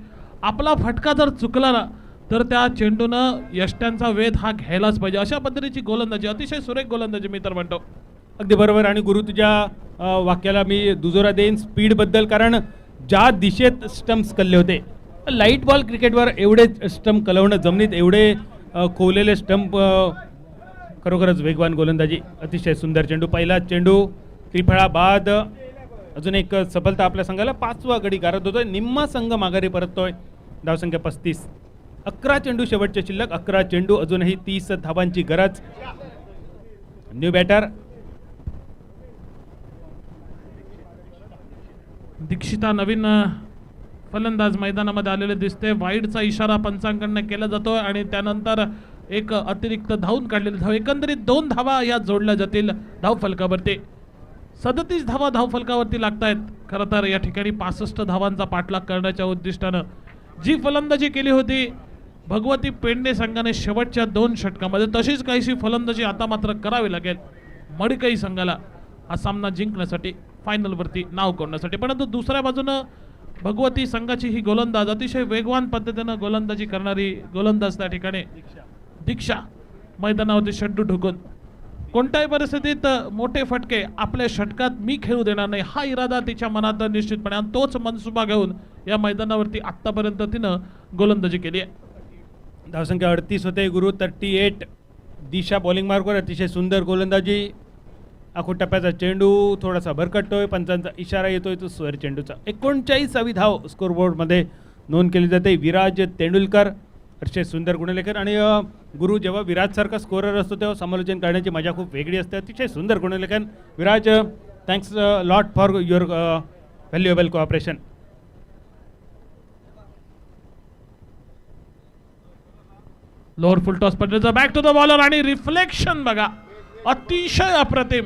Speaker 2: आपला फटका जर चुकला ना तर त्या चेंडूनं यष्ट्यांचा वेध हा घ्यायलाच पाहिजे, अशा पद्धतीची गोलंदाजी, अतिशय सुरेख गोलंदाजी मी तर म्हणतो.
Speaker 1: अगदी बरोबर. आणि गुरु तुझ्या वाक्याला मी दुजोरा देईन स्पीडबद्दल, कारण ज्या दिशेत स्टम्प्स कल्ले होते, लाईट बॉल क्रिकेटवर एवढे स्टंप कलवणं, जमिनीत एवढे खोवलेले स्टंप, खरोखरच वेगवान गोलंदाजी, अतिशय सुंदर चेंडू. पहिला चेंडू त्रिफळाबाद, अजून एक सफलता आपल्या संघाला. 5वा गडी गारत होतोय, निम्मा संघ माघारी परततोय. धावसंख्या 35. 11 चेंडू शेवटचे शिल्लक, 11 चेंडू, अजूनही 30 धावांची गरज. न्यू बॅटर
Speaker 2: दीक्षिता नवीन फलंदाज मैदानामध्ये आलेले दिसते. वाईडचा इशारा पंचांकडनं केला जातोय आणि त्यानंतर एक अतिरिक्त धावून काढलेली धाव. एकंदरीत 2 धावा या जोडल्या जातील धावफलकावरती. 37 धावा धावफलकावरती लागतायत. खरं तर या ठिकाणी 65 धावांचा पाठलाग करण्याच्या उद्दिष्टानं जी फलंदाजी केली होती भगवती पेडणे संघाने शेवटच्या 2 षटकामध्ये, तशीच काहीशी फलंदाजी आता मात्र करावी लागेल मडकई संघाला हा सामना जिंकण्यासाठी, फायनलवरती नाव कोरण्यासाठी. परंतु दुसऱ्या बाजूनं भगवती संघाची ही गोलंदाज, अतिशय वेगवान पद्धतीनं गोलंदाजी करणारी गोलंदाज त्या ठिकाणी दीक्षा, मैदानावरती षड्डू ठोकून कोणत्याही परिस्थितीत मोठे फटके आपल्या षटकात मी खेळू देणार नाही हा इरादा तिच्या मनात निश्चितपणे, आणि तोच मनसुबा घेऊन या मैदानावरती आत्तापर्यंत तिनं गोलंदाजी केली आहे.
Speaker 1: धावसंख्या 38 होते गुरु, 38. दिशा बॉलिंग मार्कवर, अतिशय सुंदर गोलंदाजी. आखो टप्प्याचा चेंडू थोडासा भरकटतोय, पंचांचा इशारा येतोय तो स्वर चेंडूचा. 39वी धाव स्कोरबोर्डमध्ये नोंद केली जाते. विराज तेंडुलकर, अतिशय सुंदर गुणलेखन. आणि गुरु जेव्हा विराजसारखा स्कोरर असतो तेव्हा समालोचन करण्याची मजा खूप वेगळी असते. अतिशय सुंदर गुणलेखन Viraj, thanks lot for your valuable cooperation.
Speaker 2: Lower full toss पडल्याचा बॅक टू द बॉलर आणि रिफ्लेक्शन बघा, अतिशय अप्रतिम.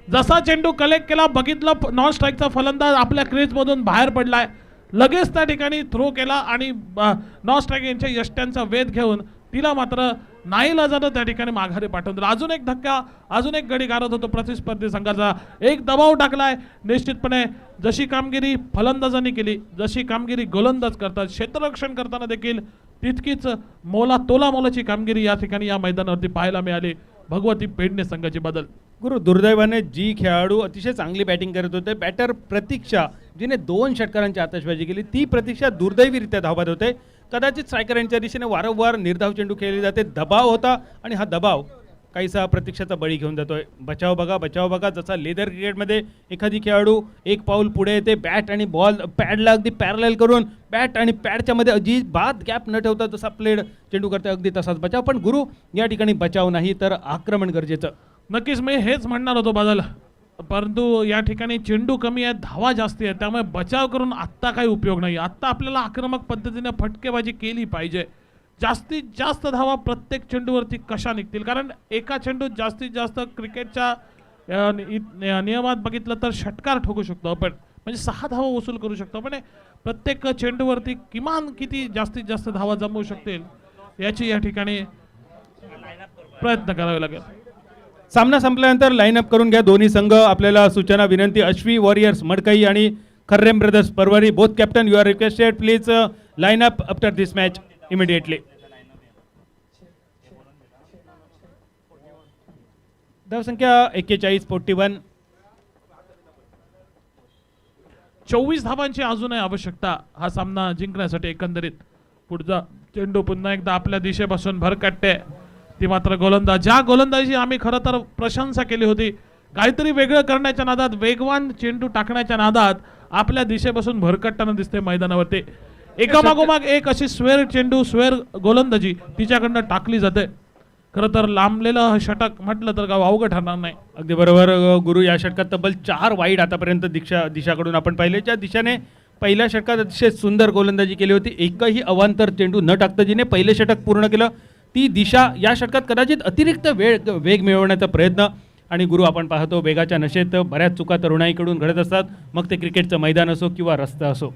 Speaker 2: जसा चेंडू कलेक्ट केला बघितलं, नॉन स्ट्राईकचा फलंदाज आपल्या क्रीजमधून बाहेर पडलाय, लगेच त्या ठिकाणी थ्रो केला आणि नॉन स्ट्राईक यांच्या यष्ट्यांचा वेध घेऊन तिला मात्र नाईलाजानं त्या ठिकाणी माघारी पाठवून दिला. अजून एक धक्का, अजून एक गडी गारत होतो प्रतिस्पर्धी संघाचा. एक दबाव टाकलाय निश्चितपणे. जशी कामगिरी फलंदाजांनी केली, जशी कामगिरी गोलंदाज करतात, क्षेत्ररक्षण करताना देखील तितकीच तोलामोलाची कामगिरी या ठिकाणी या मैदानावरती पाहायला मिळाली भगवती पेडणे संघाची. बदल
Speaker 1: गुरु, दुर्दैवाने जी खेळाडू अतिशय चांगली बॅटिंग करत होते, बॅटर प्रतीक्षा जिने 2 षटकारांची आतषबाजी केली ती प्रतीक्षा दुर्दैवीरित्या धावबाद होते. कदाचित स्ट्रायकर यांच्या दिशेने वारंवार निर्धाव चेंडू खेळले जाते, दबाव होता आणि हा दबाव काहीसा प्रतीक्षाचा बळी घेऊन जातोय. बचाव बघा जसा लेदर क्रिकेटमध्ये एखादी खेळाडू एक पाऊल पुढे येते, बॅट आणि बॉल पॅडला अगदी पॅरल करून बॅट आणि पॅडच्या मध्ये अजिबात गॅप न ठेवता जसा प्लेड चेंडू करते अगदी तसाच बचाव. पण गुरु या ठिकाणी बचाव नाही तर आक्रमण गरजेचं.
Speaker 2: नक्कीच मी हेच म्हणणार होतो बादल, परंतु या ठिकाणी चेंडू कमी आहे, धावा जास्ती आहे, त्यामुळे बचाव करून आत्ता काही उपयोग नाही. आत्ता आपल्याला आक्रमक पद्धतीने फटकेबाजी केली पाहिजे. जास्तीत जास्त धावा प्रत्येक चेंडूवरती कशा निघतील, कारण एका चेंडूत जास्तीत जास्त क्रिकेटच्या नियमात बघितलं तर षटकार ठोकू शकतो आपण, म्हणजे 6 धावा वसूल करू शकतो. पण प्रत्येक चेंडूवरती किमान किती जास्तीत जास्त धावा जमवू शकतील याची या ठिकाणी प्रयत्न करावे लागेल.
Speaker 1: सामना संपल्यानंतर लाईनअप करून घ्या दोन्ही संघ. आपल्याला सूचना विनंती, अश्वी वॉरियर्स मडकई आणि Kharrem brothers Parvari, both captain you are requested please line up after this match immediately. धावसंख्या 41-41.
Speaker 2: 24 धावांची अजूनही आवश्यकता हा सामना जिंकण्यासाठी. एकंदरीत पुढचा चेंडू पुन्हा एकदा आपल्या दिशेपासून भर काढते, ती मात्र गोलंदाज. ज्या गोलंदाजी आम्ही खरं तर प्रशंसा केली होती, काहीतरी वेगळं करण्याच्या नादात, वेगवान चेंडू टाकण्याच्या नादात आपल्या दिशेपासून भरकटताना दिसते मैदानावरती. एकामागोमाग एक अशी स्वेर चेंडू, स्वेर गोलंदाजी तिच्याकडनं टाकली जाते. खरं तर लांबलेलं षटक म्हटलं तर गाव अवघड ठरणार नाही.
Speaker 1: अगदी बरोबर गुरु. या षटकात तब्बल 4 वाईड आतापर्यंत दिशाकडून आपण पाहिले, ज्या दिशेने पहिल्या षटकात अतिशय सुंदर गोलंदाजी केली होती. एकही अवांतर चेंडू न टाकता जिने पहिले षटक पूर्ण केलं ती दिशा या षटकात कदाचित अतिरिक्त वेग मिळवण्याचा प्रयत्न. आणि गुरु आपण पाहतो वेगाच्या नशेत बऱ्याच चुका तरुणाईकडून घडत असतात, मग ते क्रिकेटचं मैदान असो किंवा रस्ता असो.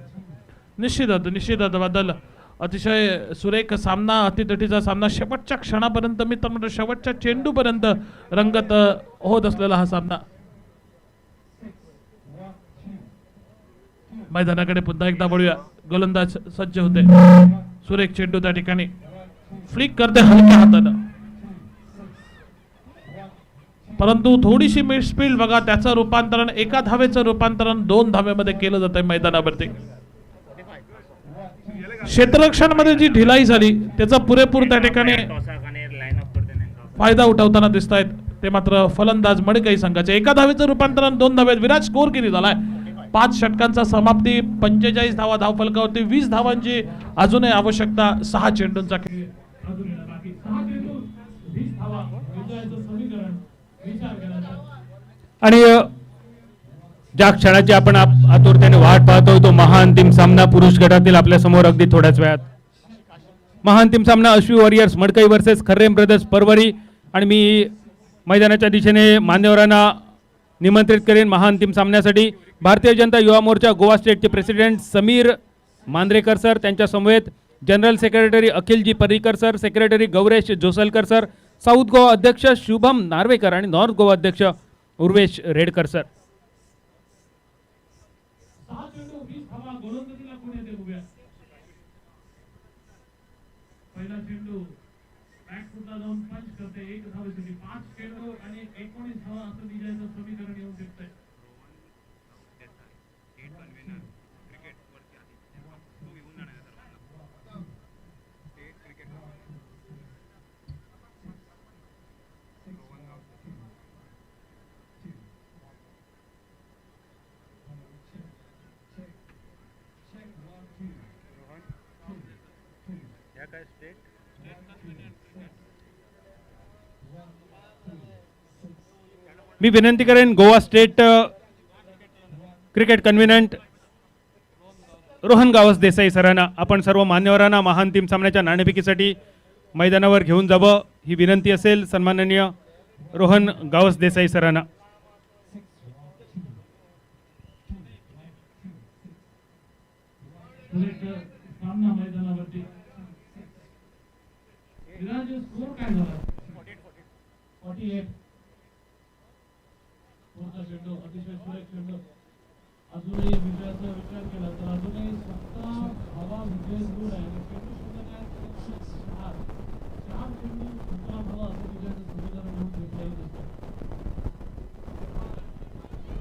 Speaker 2: निश्चितच बदल. अतिशय सुरेख सामना, अतितटीचा सामना, शेवटच्या क्षणापर्यंत मी तर म्हणतो शेवटच्या चेंडूपर्यंत रंगत होत असलेला हा सामना. मैदानाकडे पुन्हा एकदा वळूया. गोलंदाज सज्ज होते, सुरेख चेंडू त्या ठिकाणी फ्लिक करते हलक्या हातानं, परंतु थोडीशी मिडस्पीड बघा, त्याचं रूपांतरण, एका धावेचं रूपांतरण 2 धावेमध्ये केलं जातंय मैदानावरती. क्षेत्ररक्षण मध्ये जी ढिलाई झाली त्याचा पुरेपूर त्या ठिकाणी फायदा उठवताना दिसत आहेत ते मात्र फलंदाज मडकई संघाचे. एका धावेचं रूपांतरण 2 धावेत. विराट स्कोर किती झालाय? 5 षटकांचा समाप्ती, 45 धावा धावफलकावरती, 20 धावांची अजूनही आवश्यकता. 6 चेंडूंचा खेळ.
Speaker 1: आणि ज्या क्षणाची आपण आतुरतेने वाट पाहतोय तो महाअंतिम सामना पुरुष गटातील आपल्या समोर अगदी थोड्याच वेळात. महाअंतिम सामना अश्वी warriors Madkai versus खर्रेम brothers Porvorim. आणि मी मैदानाच्या दिशेने मान्यवरांना निमंत्रित करेन महाअंतिम सामन्यासाठी. भारतीय जनता युवा मोर्चा गोवा स्टेटचे प्रेसिडेंट समीर मांद्रेकर सर, त्यांच्या समवेत general secretary Akhilji Parrikar sir, secretary Gauresh Joslekar sir, south Goa अध्यक्ष शुभम नार्वेकर आणि नॉर्थ गोवा अध्यक्ष उर्वेश रेडकर सर.
Speaker 2: पहिला चेंडू बॅट फुटला जाऊन पंच करते 1 धावेसाठी. 5 चेंडू आणि 19 धावा असं निघायचं समीकरण येऊ शकते.
Speaker 1: मी विनंती करेन गोवा स्टेट क्रिकेट कन्व्हिनंट रोहन गावस देसाई सरांना, आपण सर्व मान्यवरांना महाअंतिम सामन्याच्या नाणेफेकीसाठी मैदानावर घेऊन जावं ही विनंती असेल. सन्माननीय रोहन गावस देसाई सरांना.
Speaker 2: सामना मैदानावरती विराज स्कोर काय झाला? 48. पुढचा चेंडू अतिशय सुरेख चेंडू. अजूनही विजयाचा विचार केला तर अजूनही 17 धावा विजय दूर आहे. चेंडू सुद्धा काय 4 चेंडू 17 धावा असं विजयाचं समीकरण होऊन घेतलं.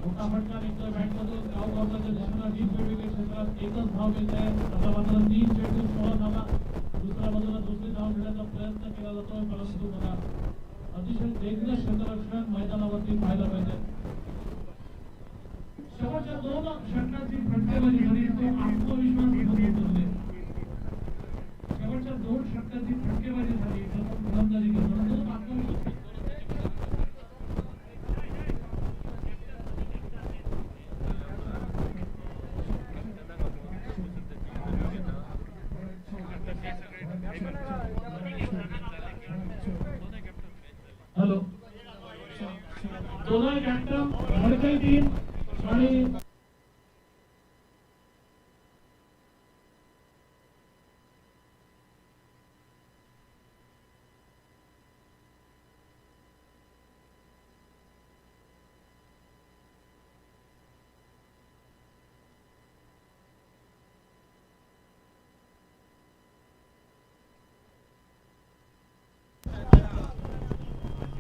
Speaker 2: मोठा मोठा फटका निघतोय बॅटमधून गावगावच्या दिशेनं डीप वेगवेगळ्या क्षेत्रात एकच धाव मिळते. आता मात्र 3 चेंडू 16 धावा. दुसऱ्या बाजूला दुसरी धाव घेण्याचा प्रयत्न केला जातोय, परंतु बघा अतिशय देखणं क्षेत्ररक्षण मैदानावरती पाहायला पाहिजे. शेवटच्या 2 षटकांची फटकेबाजी झाली, तो आत्मविश्वास उतरले. शेवटच्या 2 षटकांची फटकेबाजी झाली, फलंदाजी करताना तो आत्मविश्वास हॅलो दोन्ही कॅप्टन भडकई टीम आणि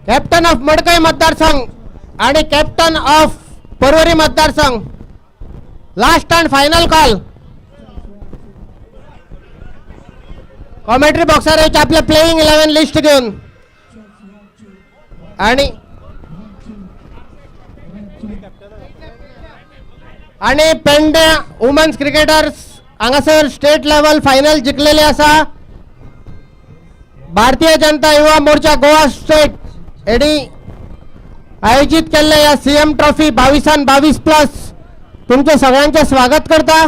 Speaker 4: कॅप्टन ऑफ मडकई मतदारसंघ आणि कॅप्टन ऑफ परवरी मतदारसंघ last and final call. Commentary boxer यायचे आपले प्लेइंग 11 लिस्ट घेऊन आणि पेंडे वुमन्स क्रिकेटर्स हांगासर स्टेट लेवल फायनल जिंकलेले असा. भारतीय जनता युवा मोर्चा गोवा स्टेट एडी आयोजित केलेल्या या सीएम ट्रॉफी 22+22 तुमचे सगळ्यांचे स्वागत करता.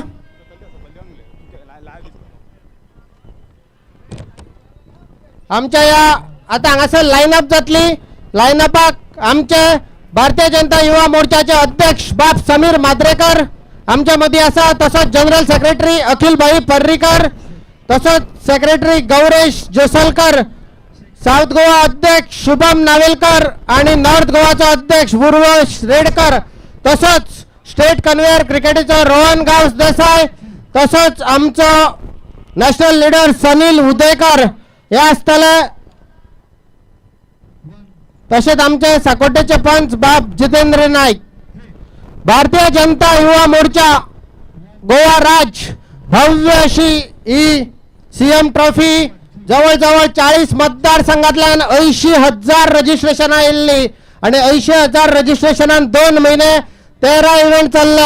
Speaker 4: आमच्या या आता हांगासर लाईनअप जातली. लाईनअपाक आमचे भारतीय जनता युवा मोर्चाचे अध्यक्ष बाप समीर माद्रेकर आमच्या मध्ये असा. तसंच जनरल सेक्रेटरी अखिलभाई पर्रीकर, तसंच सेक्रेटरी गौरेश जोसलकर, साऊथ गोवा अध्यक्ष शुभम नावेलकर आणि नॉर्थ गोवाचा अध्यक्ष उर्वश रेडकर, तसंच स्टेट कन्व्हेयर क्रिकेटचा रोहन गावस देसाई, तसंच आमचं नॅशनल लीडर सनील उदेकर हे आसतले. तसेच आमचे साकोटेचे पंच बाप जितेंद्र नाईक. भारतीय जनता युवा मोर्चा गोवा राज भव्य अशी ही सीएम ट्रॉफी जवळजवळ 40 मतदारसंघातल्या 80,000 रजिस्ट्रेशन आयिल्ली आणि 80,000 रजिस्ट्रेशनान 2 महिने 13 इव्हेंट चालले.